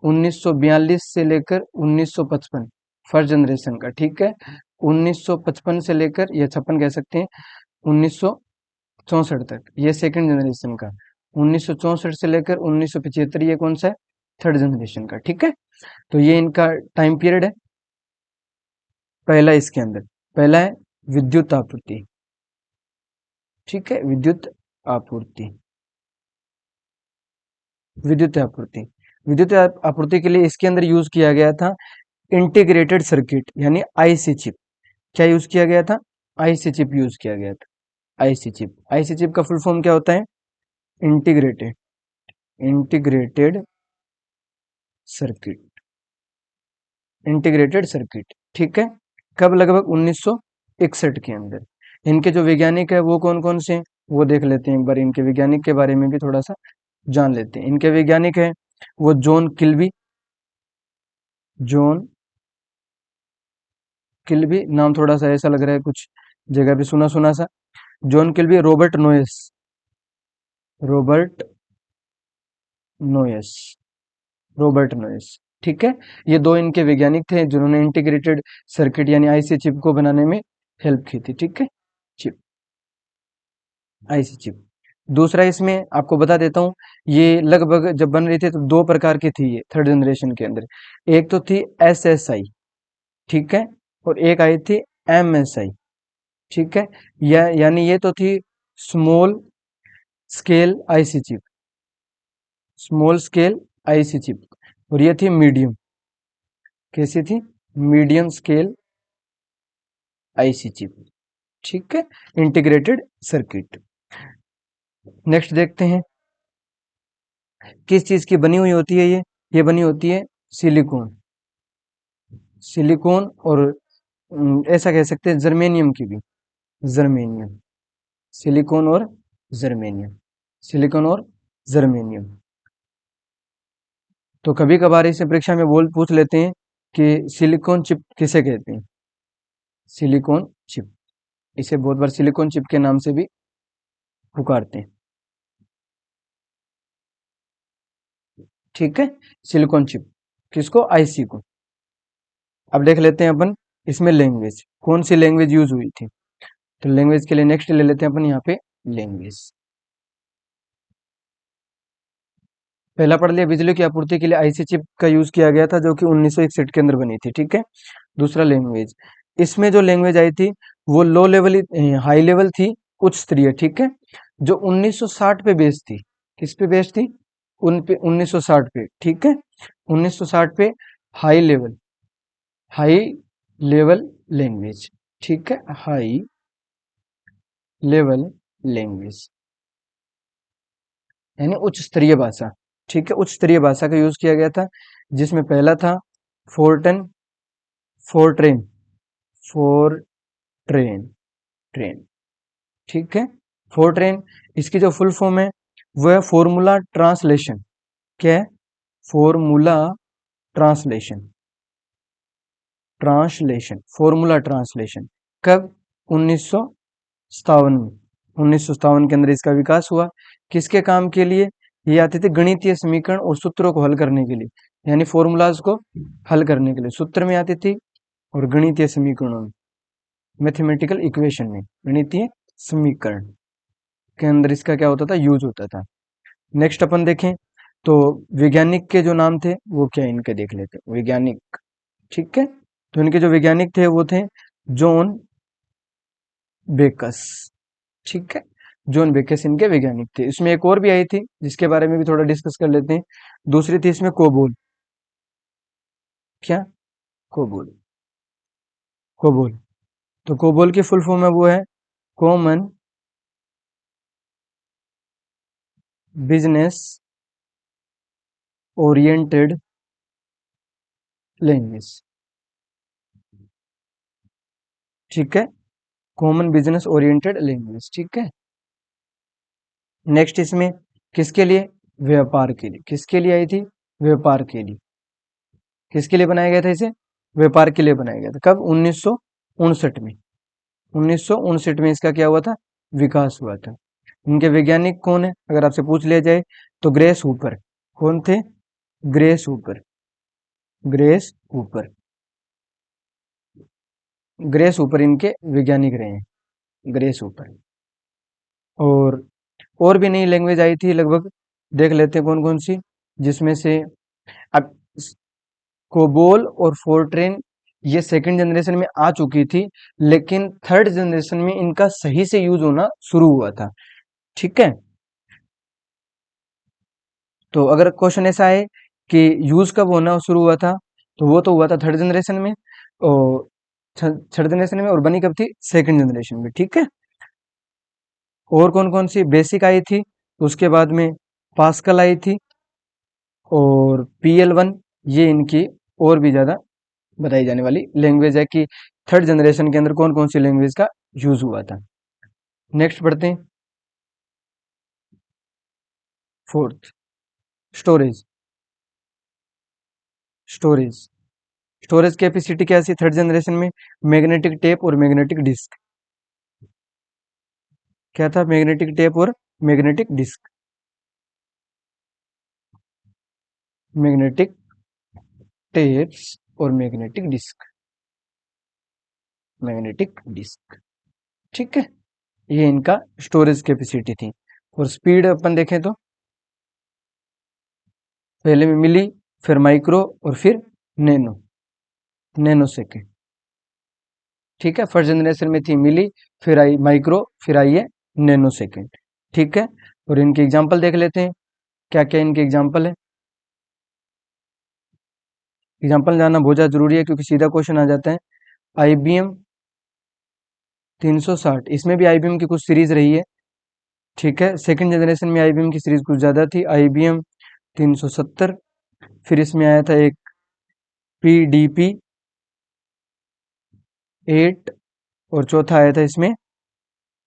1942 से लेकर 1955 फर्स्ट जनरेशन का, ठीक है। 1955 से लेकर या 56 कह सकते हैं 1964 तक ये सेकंड जनरेशन का, 1964 से लेकर 1975 ये कौन सा है, थर्ड जनरेशन का, ठीक है। तो ये इनका टाइम पीरियड है। पहला इसके अंदर, पहला है विद्युत आपूर्ति, ठीक है, विद्युत आपूर्ति, विद्युत आपूर्ति, विद्युत आपूर्ति के लिए इसके अंदर यूज किया गया था इंटीग्रेटेड सर्किट यानी आईसी चिप। क्या यूज किया गया था, आईसी चिप यूज किया गया था, आईसी चिप। आईसी चिप का फुल फॉर्म क्या होता है, integrated integrated circuit integrated circuit, ठीक है। कब? लगभग 1961 के अंदर। इनके जो वैज्ञानिक है वो कौन कौन से हैं, वो देख लेते हैं एक बार। इनके वैज्ञानिक के बारे में भी थोड़ा सा जान लेते हैं। इनके वैज्ञानिक है वो जॉन किल्बी। जॉन किल्बी नाम थोड़ा सा ऐसा लग रहा है, कुछ जगह पे सुना सुना सा। John Kilby, Robert Noyes. Robert Noyes Robert Noyes, ठीक है। ये दो इनके वैज्ञानिक थे जिन्होंने इंटीग्रेटेड सर्किट यानी आईसी चिप को बनाने में हेल्प की थी, ठीक है। Chip, IC chip. दूसरा इसमें आपको बता देता हूँ, ये लगभग जब बन रही थी तो दो प्रकार की थी ये थर्ड जनरेशन के अंदर। एक तो थी एसएसआई, ठीक है, और एक आई थी एमएसआई, ठीक है। यानी ये तो थी small scale IC chip, small scale IC chip, और ये थी मीडियम। कैसी थी? मीडियम स्केल आईसी चिप, ठीक है, इंटीग्रेटेड सर्किट। नेक्स्ट देखते हैं किस चीज की बनी हुई होती है ये बनी होती है सिलिकॉन, सिलिकॉन और ऐसा कह सकते हैं जर्मेनियम की भी, जर्मेनियम, सिलिकॉन और जर्मेनियम, सिलिकॉन और जर्मेनियम। तो कभी कभार इसे परीक्षा में बोल पूछ लेते हैं कि सिलिकॉन चिप किसे कहते हैं, सिलिकॉन चिप। इसे बहुत बार सिलिकॉन चिप के नाम से भी पुकारते हैं, ठीक है, सिलिकॉन चिप। किसको? आईसी को। अब देख लेते हैं अपन इसमें लैंग्वेज, कौन सी लैंग्वेज यूज हुई थी। तो लैंग्वेज के लिए नेक्स्ट ले लेते हैं अपन यहाँ पे लैंग्वेज। पहला पढ़ लिया, बिजली की आपूर्ति के लिए आईसी चिप का यूज किया गया था जो कि 1961 के अंदर बनी थी, ठीक है। दूसरा लैंग्वेज, इसमें जो लैंग्वेज आई थी वो लो लेवल, हाई लेवल थी, उच्च स्तरीय, ठीक है, जो 1960 पे बेस्ड थी। किस पे बेस्ड थी? उन पे 1960 पे, ठीक है, 1960 पे high level, high level language, ठीक है, हाई लेवल लैंग्वेज यानी उच्च स्तरीय भाषा, ठीक है, उच्च स्तरीय भाषा का यूज किया गया था, जिसमें पहला था फोर्टन, फोर्ट्रेन, फोर्ट्रेन, ट्रेन, ठीक है, फोर्ट्रेन। इसकी जो फुल फॉर्म है वो है फॉर्मूला ट्रांसलेशन। क्या है? Formula translation, translation, formula translation. कब? 1957 में, 1957 के अंदर इसका विकास हुआ। किसके काम के लिए? ये आते थे गणितीय समीकरण और सूत्रों को हल करने के लिए, यानी फॉर्मूलाज को हल करने के लिए सूत्र में आती थी, और गणितीय समीकरणों में, मैथमेटिकल इक्वेशन में, गणितीय समीकरण के अंदर इसका क्या होता था? यूज होता था। नेक्स्ट अपन देखें तो वैज्ञानिक के जो नाम थे वो क्या, इनके देख लेते हैं वैज्ञानिक, ठीक है। तो इनके जो वैज्ञानिक थे वो थे जॉन बेकस, ठीक है, जॉन बेकस इनके वैज्ञानिक थे। इसमें एक और भी आई थी जिसके बारे में भी थोड़ा डिस्कस कर लेते हैं। दूसरी थी इसमें कोबोल। क्या? COBOL, COBOL. तो कोबोल की फुल फॉर्म है वो है कॉमन बिजनेस ओरिएंटेड लैंग्वेज, ठीक है, कॉमन बिजनेस ओरिएंटेड लैंग्वेज, ठीक है। नेक्स्ट इसमें किसके लिए? व्यापार के लिए। किसके लिए आई थी? व्यापार के लिए। किसके लिए बनाया गया था इसे? व्यापार के लिए बनाया गया था। कब? 1959 में, 1959 में इसका क्या हुआ था? विकास हुआ था। इनके वैज्ञानिक कौन है अगर आपसे पूछ लिया जाए तो? Grace Hooper. कौन थे? Grace Hooper, grace Hooper, grace Hooper इनके वैज्ञानिक रहे हैं, ग्रेस हूपर। और भी नई लैंग्वेज आई थी लगभग, देख लेते हैं कौन कौन सी, जिसमें से अब कोबोल और फोर्ट्रेन ये सेकंड जनरेशन में आ चुकी थी, लेकिन थर्ड जनरेशन में इनका सही से यूज होना शुरू हुआ था, ठीक है। तो अगर क्वेश्चन ऐसा है कि यूज कब होना शुरू हुआ था, तो वो तो हुआ था थर्ड जनरेशन में, और थर्ड जनरेशन में, और बनी कब थी? सेकंड जनरेशन में, ठीक है। और कौन कौन सी बेसिक आई थी उसके बाद में पास्कल आई थी, और PL1, ये इनकी और भी ज़्यादा बताई जाने वाली लैंग्वेज है कि थर्ड जनरेशन के अंदर कौन कौन सी लैंग्वेज का यूज हुआ था। नेक्स्ट बढ़ते हैं। Fourth, storage. Storage storage capacity क्या थी थर्ड जनरेशन में? मैग्नेटिक टेप और मैग्नेटिक डिस्क। क्या था? मैग्नेटिक टेप और मैग्नेटिक डिस्क। मैग्नेटिक टेप्स और मैग्नेटिक डिस्क। मैग्नेटिक डिस्क, ठीक है। ये इनका स्टोरेज कैपेसिटी थी। और स्पीड अपन देखें तो पहले में मिली, फिर माइक्रो, और फिर नैनो, नैनो सेकेंड, ठीक है। फर्स्ट जनरेशन में थी मिली, फिर आई माइक्रो, फिर आई है नैनो सेकेंड, ठीक है। और इनके एग्जाम्पल देख लेते हैं, क्या क्या इनके एग्जाम्पल है। एग्जाम्पल जानना बहुत ज़्यादा जरूरी है, क्योंकि सीधा क्वेश्चन आ जाता है। IBM 360, इसमें भी IBM की कुछ सीरीज रही है, ठीक है। सेकंड जनरेशन में IBM की सीरीज कुछ ज़्यादा थी, IBM 370। फिर इसमें आया था एक PDP 8, और चौथा आया था इसमें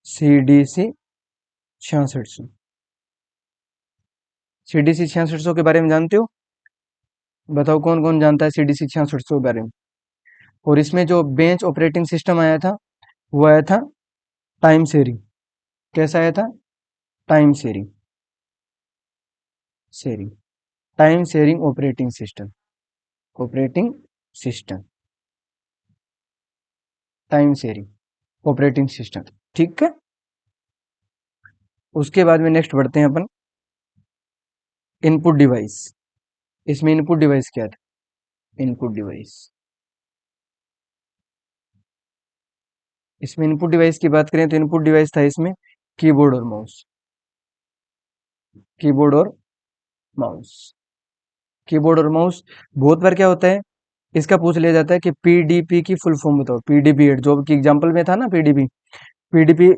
CDC 6600। CDC 6600 के बारे में जानते हो? बताओ कौन कौन जानता है CDC 6600 के बारे में। और इसमें जो बेंच ऑपरेटिंग सिस्टम आया था, वो आया था टाइम शेयरिंग। कैसा आया था? Time sharing, sharing, time sharing operating system, operating system, time sharing operating system, ठीक है। उसके बाद में नेक्स्ट बढ़ते हैं अपन, इनपुट डिवाइस। इसमें इनपुट डिवाइस क्या था? इनपुट डिवाइस, इसमें इनपुट डिवाइस की बात करें तो इनपुट डिवाइस था इसमें कीबोर्ड और माउस। कीबोर्ड और माउस, कीबोर्ड और माउस। बहुत बार क्या होता है, इसका पूछ लिया जाता है कि PDP की फुल फॉर्म बताओ। PDP 8 जो कि एग्जाम्पल में था ना, PDP, PDP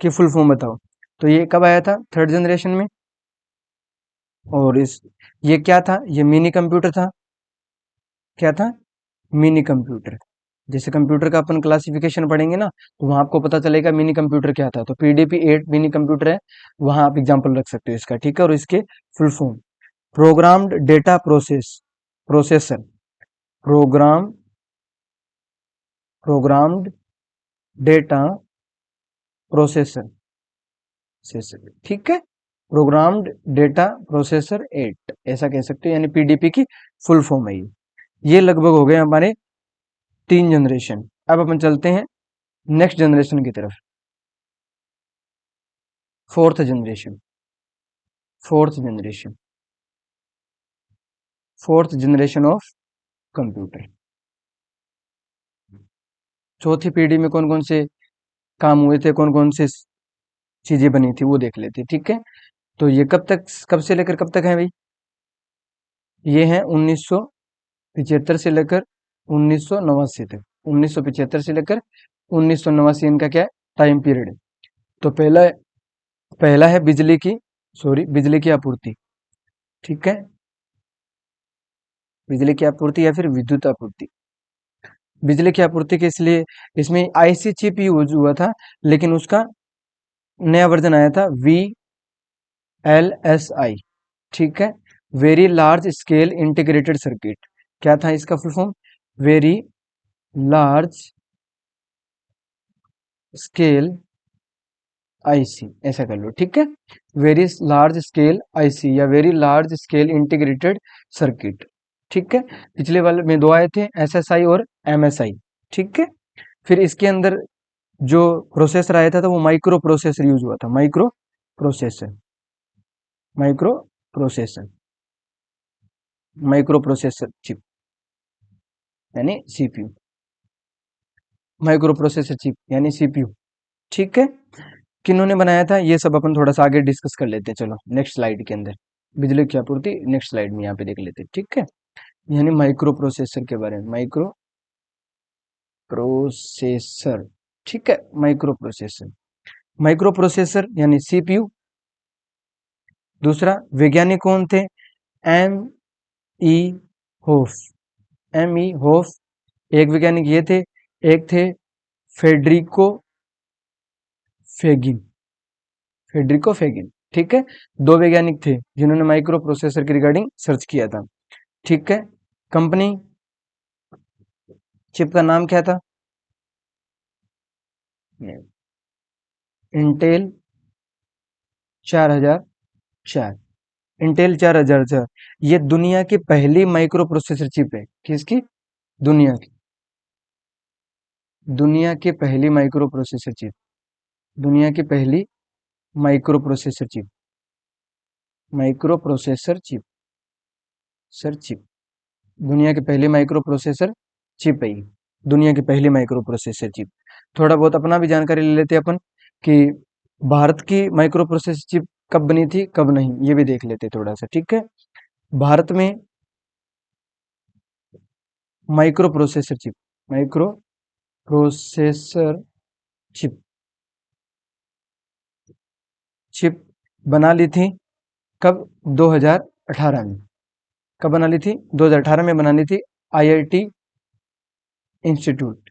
की फुल फॉर्म बताओ। तो ये कब आया था? थर्ड जनरेशन में। और ये क्या था? ये मिनी कंप्यूटर था। क्या था? Mini computer. जैसे कंप्यूटर का अपन क्लासिफिकेशन पढ़ेंगे ना, तो वहां आपको पता चलेगा मिनी कंप्यूटर क्या था। तो PDP 8 मिनी कंप्यूटर है, वहां आप एग्जाम्पल रख सकते हो इसका, ठीक है। और इसके full form, programmed data processor, program programmed data processor, ठीक है। प्रोग्राम्ड डेटा प्रोसेसर 8, ऐसा कह सकते हो, यानी PDP की फुल फॉर्म है ये लगभग हो गए हमारे 3 जनरेशन। अब अपन चलते हैं नेक्स्ट जनरेशन की तरफ, fourth generation. Fourth generation, fourth generation of computer. चौथी पीढ़ी में कौन कौन से काम हुए थे, कौन कौन से चीजें बनी थी, वो देख लेते, ठीक है। तो ये कब से लेकर कब तक है भाई? ये है 1975 से लेकर 1989 तक। 1975 से लेकर 1989 इनका क्या है? टाइम पीरियड है। तो पहला है बिजली की आपूर्ति, ठीक है। बिजली की आपूर्ति या फिर विद्युत आपूर्ति। बिजली की आपूर्ति के इसलिए इसमें IC चिप यूज हुआ था, लेकिन उसका नया वर्जन आया था VLSI, ठीक है। Very large scale integrated circuit. क्या था इसका full form? Very large scale IC, ऐसा कर लो, ठीक है। वेरी लार्ज स्केल IC या very large scale integrated circuit, ठीक है। पिछले वाले में दो आए थे, SSI और MSI, ठीक है। फिर इसके अंदर जो प्रोसेसर आया था तो वो माइक्रो प्रोसेसर यूज हुआ था, micro processor, micro processor, micro processor chip, यानी CPU, माइक्रो प्रोसेसर चिप यानी CPU, ठीक है। किन्होंने बनाया था ये सब अपन थोड़ा सा आगे डिस्कस कर लेते हैं, चलो नेक्स्ट स्लाइड के अंदर। बिजली की आपूर्ति नेक्स्ट स्लाइड में यहाँ पे देख लेते हैं, ठीक है। यानी माइक्रो प्रोसेसर के बारे में, माइक्रो प्रोसेसर, ठीक है। माइक्रो प्रोसेसर, माइक्रो प्रोसेसर यानी CPU, दूसरा वैज्ञानिक कौन थे? M E Hoff. M E Hoff एक वैज्ञानिक ये थे। एक थे फेडरिको फेगिन। फेडरिको फेगिन, ठीक है। दो वैज्ञानिक थे जिन्होंने माइक्रो प्रोसेसर की रिगार्डिंग सर्च किया था, ठीक है। कंपनी चिप का नाम क्या था? इंटेल 4004। इंटेल 4004 ये दुनिया की पहली माइक्रो प्रोसेसर चिप है। किसकी? दुनिया की। दुनिया की पहली माइक्रो प्रोसेसर चिप। दुनिया की पहली micro processor chip. Micro processor chip. Sir chip. दुनिया की पहली माइक्रो प्रोसेसर चिप है ये। दुनिया की पहली माइक्रो प्रोसेसर चिप। थोड़ा बहुत अपना भी जानकारी ले लेते हैं अपन कि भारत की माइक्रो प्रोसेसर चिप कब बनी थी कब नहीं, ये भी देख लेते हैं थोड़ा सा, ठीक है। भारत में micro processor chip, micro processor chip, chip बना ली थी कब? 2018 में। कब बना ली थी? 2018 में बना ली थी आईआईटी इंस्टीट्यूट,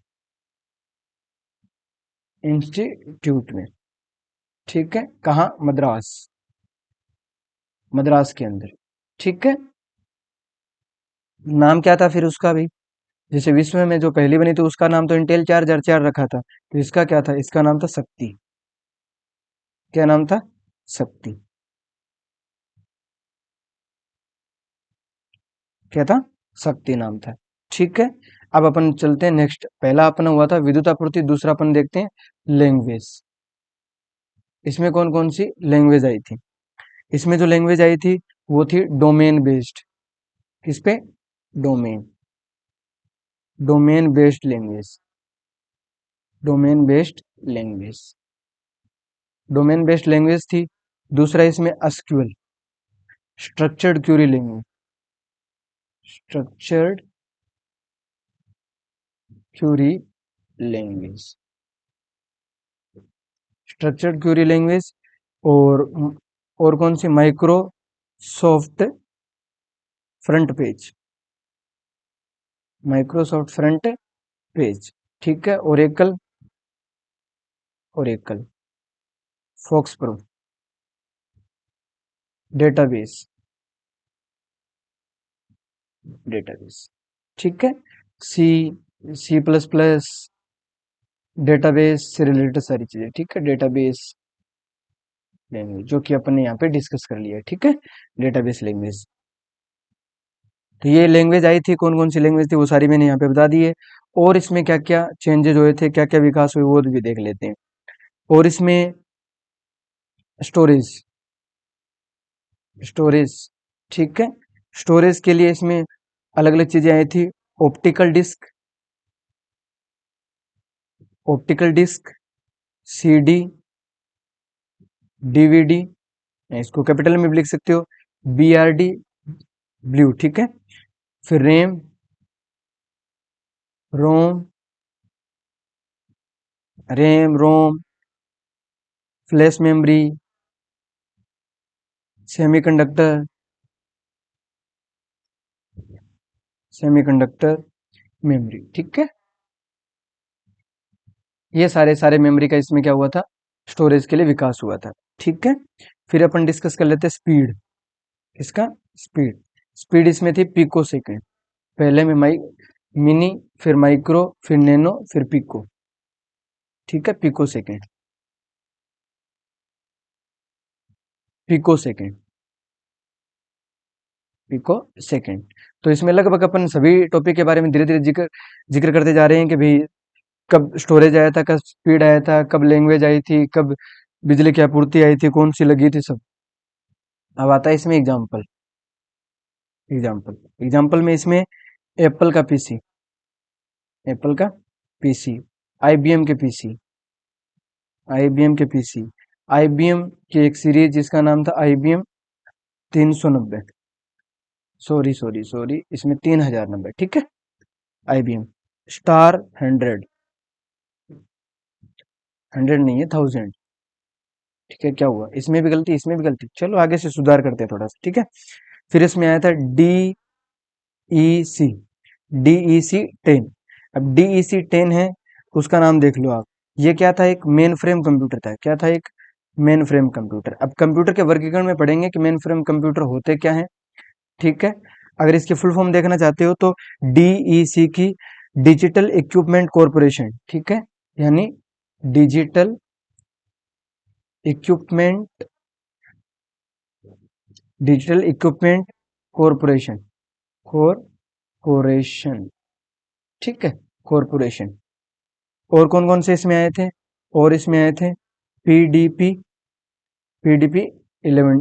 इंस्टीट्यूट में, ठीक है। कहाँ? मद्रास, मद्रास के अंदर, ठीक है। नाम क्या था फिर उसका भी? जैसे विश्व में जो पहली बनी थी उसका नाम तो इंटेल 4004 रखा था, तो इसका क्या था? इसका नाम था शक्ति। क्या नाम था? शक्ति। क्या था? शक्ति नाम था, ठीक है। अब अपन चलते हैं नेक्स्ट। पहला अपना हुआ था विद्युत आपूर्ति, दूसरा अपन देखते हैं लैंग्वेज। इसमें कौन कौन सी लैंग्वेज आई थी? इसमें जो लैंग्वेज आई थी वो थी डोमेन बेस्ड। किस पे? Domain, domain based language. Domain based language, domain based language थी। दूसरा इसमें SQL, structured query language, structured query language, structured query language. और और कौन सी? Microsoft FrontPage, Microsoft FrontPage, ठीक है। Oracle, Oracle FoxPro database, database, ठीक है। C, C plus plus database से रिलेटेड सारी चीजें, ठीक है। डेटाबेस लैंग्वेज जो कि अपन ने यहाँ पे डिस्कस कर लिया है, ठीक है। डेटाबेस लैंग्वेज, तो ये लैंग्वेज आई थी। कौन कौन सी लैंग्वेज थी वो सारी मैंने यहाँ पे बता दी है। और इसमें क्या क्या चेंजेस हुए थे, क्या क्या विकास हुए, वो भी देख लेते हैं। और इसमें स्टोरेज, स्टोरेज, ठीक है। स्टोरेज के लिए इसमें अलग अलग चीजें आई थी। Optical disc, optical disc, CD, DVD, इसको कैपिटल में भी लिख सकते हो, बीआरडी, ब्लू, ठीक है। फिर RAM, ROM, RAM ROM, flash memory, semiconductor, semiconductor memory, ठीक है। ये सारे सारे मेमोरी का इसमें क्या हुआ था? स्टोरेज के लिए विकास हुआ था, ठीक है। फिर अपन डिस्कस कर लेते हैं स्पीड। इसका स्पीड, स्पीड इसमें थी पिको सेकेंड। पहले में मिनी, फिर माइक्रो, फिर नैनो, फिर पिको, ठीक है। Pico second, pico second, pico second. तो इसमें लगभग अपन सभी टॉपिक के बारे में धीरे धीरे जिक्र जिक्र करते जा रहे हैं कि भाई कब स्टोरेज आया था, कब स्पीड आया था, कब लैंग्वेज आई थी, कब बिजली की आपूर्ति आई थी, कौन सी लगी थी, सब। अब आता है इसमें एग्जाम्पल। एग्जाम्पल, एग्जाम्पल में इसमें एप्पल का पीसी, एप्पल का पीसी, आईबीएम के पीसी, आईबीएम के पीसी, आईबीएम की एक सीरीज जिसका नाम था आईबीएम 390, सॉरी सॉरी सॉरी, इसमें 3090, ठीक है। आईबीएम स्टार 100, 100 नहीं है, 1000, ठीक है, क्या हुआ, इसमें भी गलती, इसमें भी गलती, चलो आगे से सुधार करते हैं थोड़ा सा, ठीक है। फिर इसमें आया था डी ई सी, DEC-10। अब DEC-10 है, उसका नाम देख लो आप। ये क्या था, एक मेन फ्रेम कंप्यूटर था। क्या था, एक मेन फ्रेम कंप्यूटर। अब कंप्यूटर के वर्गीकरण में पढ़ेंगे कि मेन फ्रेम कंप्यूटर होते क्या हैं, ठीक है। अगर इसकी फुल फॉर्म देखना चाहते हो तो DEC की डिजिटल इक्विपमेंट कॉरपोरेशन, ठीक है, यानी digital equipment, digital equipment corporation, corporation, ठीक है, कॉरपोरेशन। और कौन कौन से इसमें आए थे, और इसमें आए थे पीडीपी, पीडीपी 11,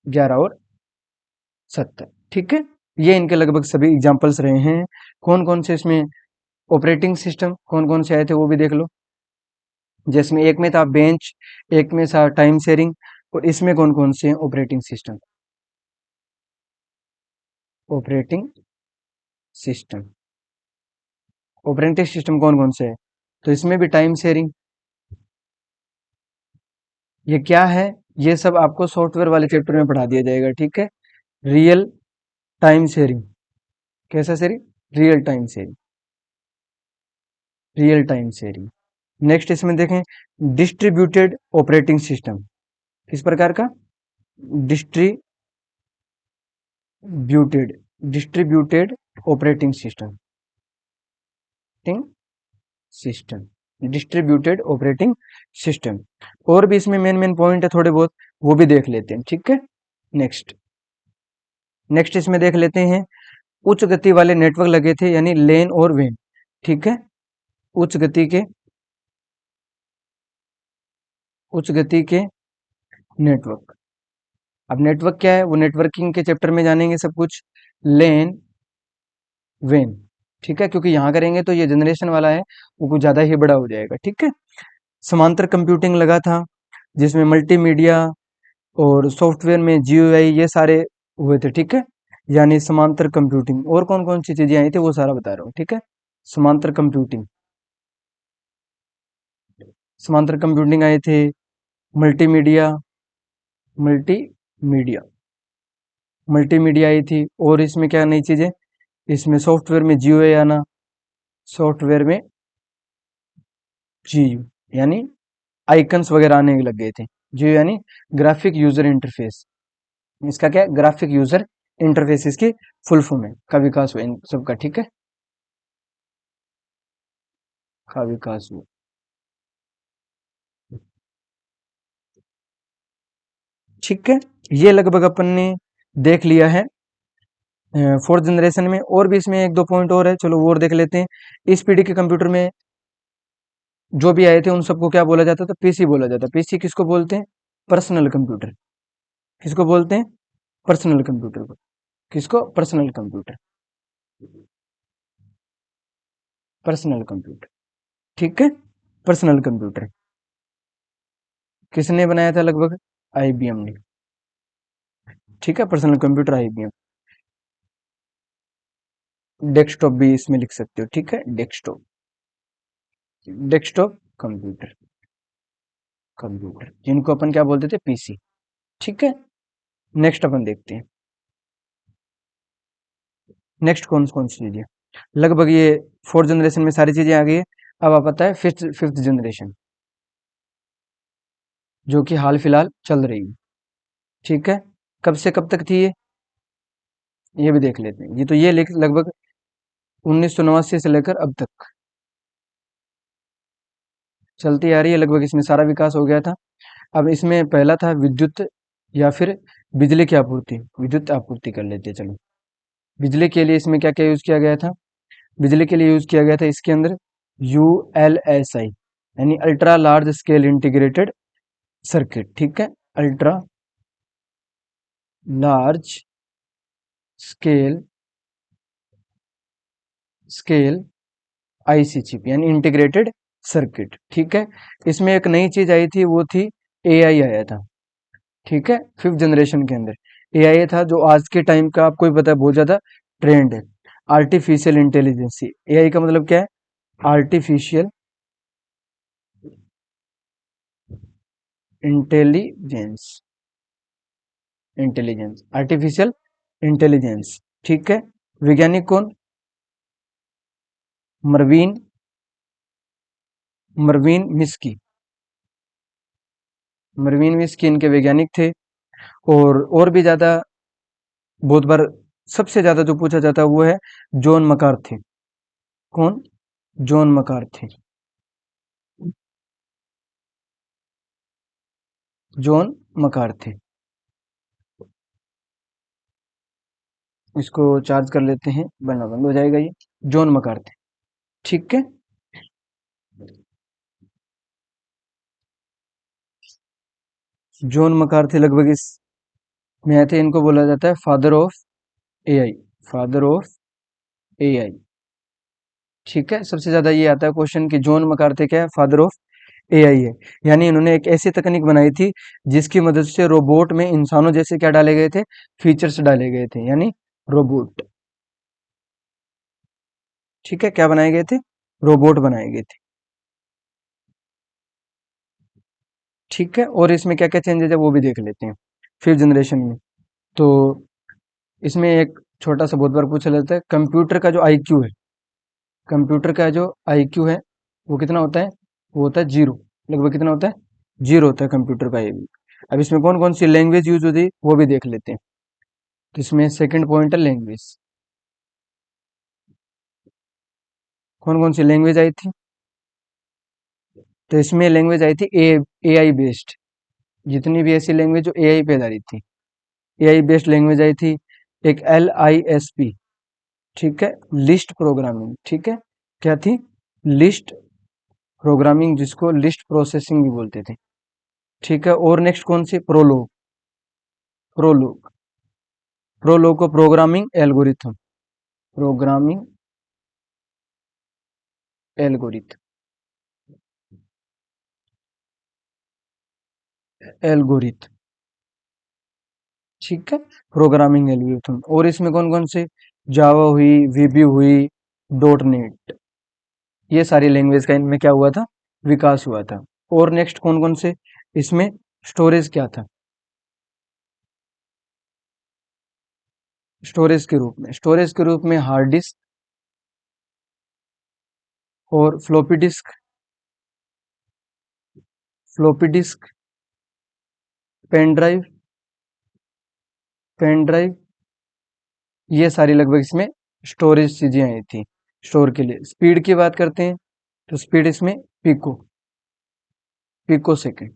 11 और 70, ठीक है। ये इनके लगभग सभी एग्जाम्पल्स रहे हैं। कौन कौन से इसमें ऑपरेटिंग सिस्टम कौन कौन से आए थे वो भी देख लो। जिसमें एक में था बेंच, एक में था टाइम शेयरिंग, और इसमें कौन कौन से operating system, operating system, operating system कौन कौन से है, तो इसमें भी टाइम शेयरिंग। ये क्या है, ये सब आपको सॉफ्टवेयर वाले चैप्टर में पढ़ा दिया जाएगा, ठीक है। रियल टाइम शेयरिंग, कैसा sharing, real time sharing, real time sharing. Next इसमें देखें डिस्ट्रीब्यूटेड ऑपरेटिंग सिस्टम, किस प्रकार का, distributed, distributed operating system, system, distributed operating system. और भी इसमें मेन मेन पॉइंट है थोड़े बहुत, वो भी देख लेते हैं, ठीक है। नेक्स्ट, नेक्स्ट इसमें देख लेते हैं उच्च गति वाले नेटवर्क लगे थे, यानी लेन और वेन, ठीक है। उच्च गति के, उच्च गति के नेटवर्क। अब नेटवर्क क्या है, वो नेटवर्किंग के चैप्टर में जानेंगे सब कुछ। लेन, वेन, ठीक है, क्योंकि यहाँ करेंगे तो ये जनरेशन वाला है, वो कुछ ज्यादा ही बड़ा हो जाएगा, ठीक है। समांतर कंप्यूटिंग लगा था, जिसमें मल्टीमीडिया और सॉफ्टवेयर में GUI ये सारे हुए थे, ठीक है, यानी समांतर कंप्यूटिंग। और कौन कौन सी चीजें आई थी वो सारा बता रहा हूँ, ठीक है। समांतर कंप्यूटिंग, समांतर कंप्यूटिंग आए थे, मल्टीमीडिया, मल्टीमीडिया, मल्टीमीडिया आई थी। और इसमें क्या नई चीजें, इसमें सॉफ्टवेयर में GUI आना, सॉफ्टवेयर में GU यानी आइकन्स वगैरह आने लग गए थे। GU यानी ग्राफिक यूजर इंटरफेस, इसका क्या है, ग्राफिक यूजर इंटरफेस इसकी फुल फॉर्म है, का विकास हुआ इन सबका, ठीक है, का विकास हुआ, ठीक है। ये लगभग अपन ने देख लिया है फोर्थ जनरेशन में। और भी इसमें एक दो पॉइंट और है, चलो वो और देख लेते हैं। इस पीढ़ी के कंप्यूटर में जो भी आए थे उन सबको क्या बोला जाता था, PC बोला जाता। PC किसको बोलते हैं, पर्सनल कंप्यूटर, किसको बोलते हैं, पर्सनल कंप्यूटर को, किसको, पर्सनल कंप्यूटर, पर्सनल कंप्यूटर, ठीक है। पर्सनल कंप्यूटर किसने बनाया था, लगभग IBM ने, ठीक है, पर्सनल कंप्यूटर IBM। डेस्कटॉप भी इसमें लिख सकते हो, ठीक है, डेस्कटॉप, डेस्कटॉप कंप्यूटर, कंप्यूटर जिनको अपन क्या बोलते थे, PC, ठीक है। नेक्स्ट अपन देखते हैं, नेक्स्ट कौन कौन सी चीजें, लगभग ये फोर्थ जनरेशन में सारी चीजें आ गई है। अब आप पता है फिफ्थ फिफ्थ जनरेशन, जो कि हाल फिलहाल चल रही है, ठीक है। कब से कब तक थी ये भी देख लेते हैं। ये तो ये लगभग 1989 से लेकर अब तक चलती आ रही है, लगभग इसमें सारा विकास हो गया था। अब इसमें पहला था विद्युत या फिर बिजली की आपूर्ति, विद्युत आपूर्ति कर लेते हैं, चलो। बिजली के लिए इसमें क्या क्या यूज किया गया था, बिजली के लिए यूज किया गया था इसके अंदर ULSI, यानी ultra large scale integrated circuit, ठीक है, ultra large scale, scale IC chip, यानी इंटीग्रेटेड सर्किट, ठीक है। इसमें एक नई चीज आई थी, वो थी AI आया था, ठीक है, फिफ्थ जनरेशन के अंदर AI था, जो आज के टाइम का आपको भी पता है बहुत ज्यादा ट्रेंड है, आर्टिफिशियल इंटेलिजेंस। AI का मतलब क्या है, artificial intelligence, intelligence, artificial intelligence. ठीक है। वैज्ञानिक कौन? मरवीन, मरवीन मिस्की, मरवीन मिस्की इनके वैज्ञानिक थे। और भी ज्यादा, बहुत बार सबसे ज्यादा जो पूछा जाता है वो है जॉन मकार्थी। कौन? John McCarthy, John McCarthy. इसको चार्ज कर लेते हैं वरना बंद हो जाएगा ये। जॉन मकार्थी। ठीक है। जॉन मकार्थी लगभग इस में आए थे। इनको बोला जाता है father of AI, father of AI. ठीक है। सबसे ज्यादा ये आता है क्वेश्चन कि जॉन मकार्थी क्या है? फादर ऑफ एआई है। यानी इन्होंने एक ऐसी तकनीक बनाई थी जिसकी मदद से रोबोट में इंसानों जैसे क्या डाले गए थे? फीचर्स डाले गए थे, यानी रोबोट। ठीक है। क्या बनाए गए थे? रोबोट बनाए गए थे। ठीक है। और इसमें क्या क्या चेंजेस है वो भी देख लेते हैं फिफ्थ जनरेशन में। तो इसमें एक छोटा सा बहुत बार पूछा जाता है, कंप्यूटर का जो आईक्यू है, कंप्यूटर का जो आईक्यू है वो कितना होता है? वो होता है 0। लगभग कितना होता है? 0 होता है कंप्यूटर का आईक्यू। अब इसमें कौन कौन सी लैंग्वेज यूज होती है वो भी देख लेते हैं। तो इसमें सेकंड पॉइंट है लैंग्वेज। कौन कौन सी लैंग्वेज आई थी? तो इसमें लैंग्वेज आई थी ए आई बेस्ड। जितनी भी ऐसी लैंग्वेज जो एआई पे आधारित थी, एआई बेस्ड लैंग्वेज आई थी। एक LISP, ठीक है, लिस्ट प्रोग्रामिंग। ठीक है। क्या थी? लिस्ट प्रोग्रामिंग, जिसको लिस्ट प्रोसेसिंग भी बोलते थे। ठीक है। और नेक्स्ट कौन सी? प्रोलोग, प्रोलोग, प्रोलोग को programming algorithm, programming algorithm, algorithm. ठीक है। Programming algorithm. और इसमें कौन कौन से? जावा हुई, वीबी हुई, डॉट नेट, ये सारी लैंग्वेज का इनमें क्या हुआ था? विकास हुआ था। और नेक्स्ट कौन कौन से? इसमें स्टोरेज क्या था? स्टोरेज के रूप में, स्टोरेज के रूप में हार्ड डिस्क और floppy disk, floppy disk, pen drive, pen drive, ये सारी लगभग इसमें स्टोरेज चीजें आई थी स्टोर के लिए। स्पीड की बात करते हैं तो स्पीड इसमें पिको, पिको सेकेंड।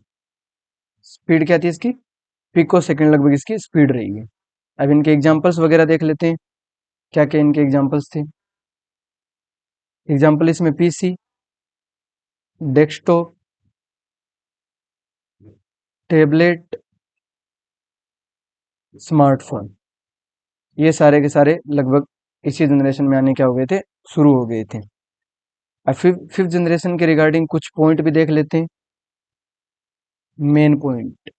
स्पीड क्या थी इसकी? पिको सेकेंड लगभग इसकी स्पीड रही है। अब इनके एग्जांपल्स वगैरह देख लेते हैं, क्या क्या इनके एग्जांपल्स थे। एग्जांपल इसमें पीसी, डेस्कटॉप, टैबलेट, स्मार्टफोन, ये सारे के सारे लगभग इसी जनरेशन में आने क्या हो गए थे? शुरू हो गए थे। अब फिफ्थ जनरेशन के रिगार्डिंग कुछ पॉइंट भी देख लेते हैं। मेन पॉइंट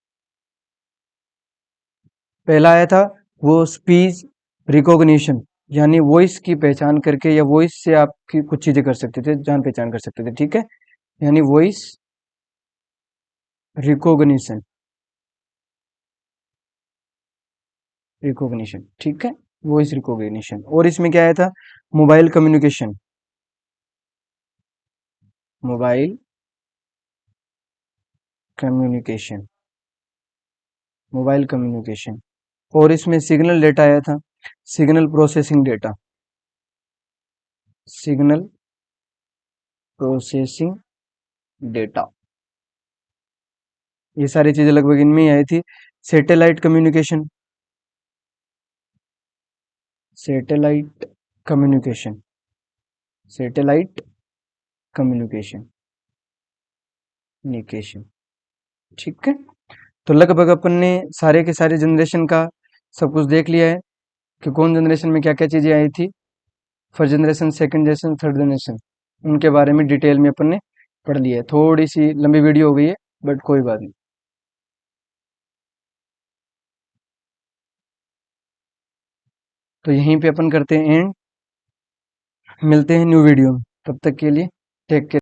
पहला आया था वो स्पीच रिकॉग्निशन, यानी वॉइस की पहचान करके या वॉइस से आपकी कुछ चीजें कर सकते थे, जान पहचान कर सकते थे। ठीक है। यानी वॉइस रिकॉग्निशन, रिकॉग्निशन। ठीक है। Voice recognition. और इसमें क्या आया था? Mobile communication, mobile communication, mobile communication. और इसमें सिग्नल डेटा आया था, signal processing data, signal processing data, ये सारी चीजें लगभग इनमें ही आई थी। Satellite communication, satellite communication, satellite communication, निकेशन। ठीक है। तो लगभग अपन ने सारे के सारे जनरेशन का सब कुछ देख लिया है कि कौन जनरेशन में क्या क्या चीजें आई थी। First generation, second generation, third generation, उनके बारे में डिटेल में अपन ने पढ़ लिया है। थोड़ी सी लंबी वीडियो हो गई है बट कोई बात नहीं। तो यहीं पे अपन करते हैं एंड, मिलते हैं न्यू वीडियो में। तब तक के लिए टेक केयर।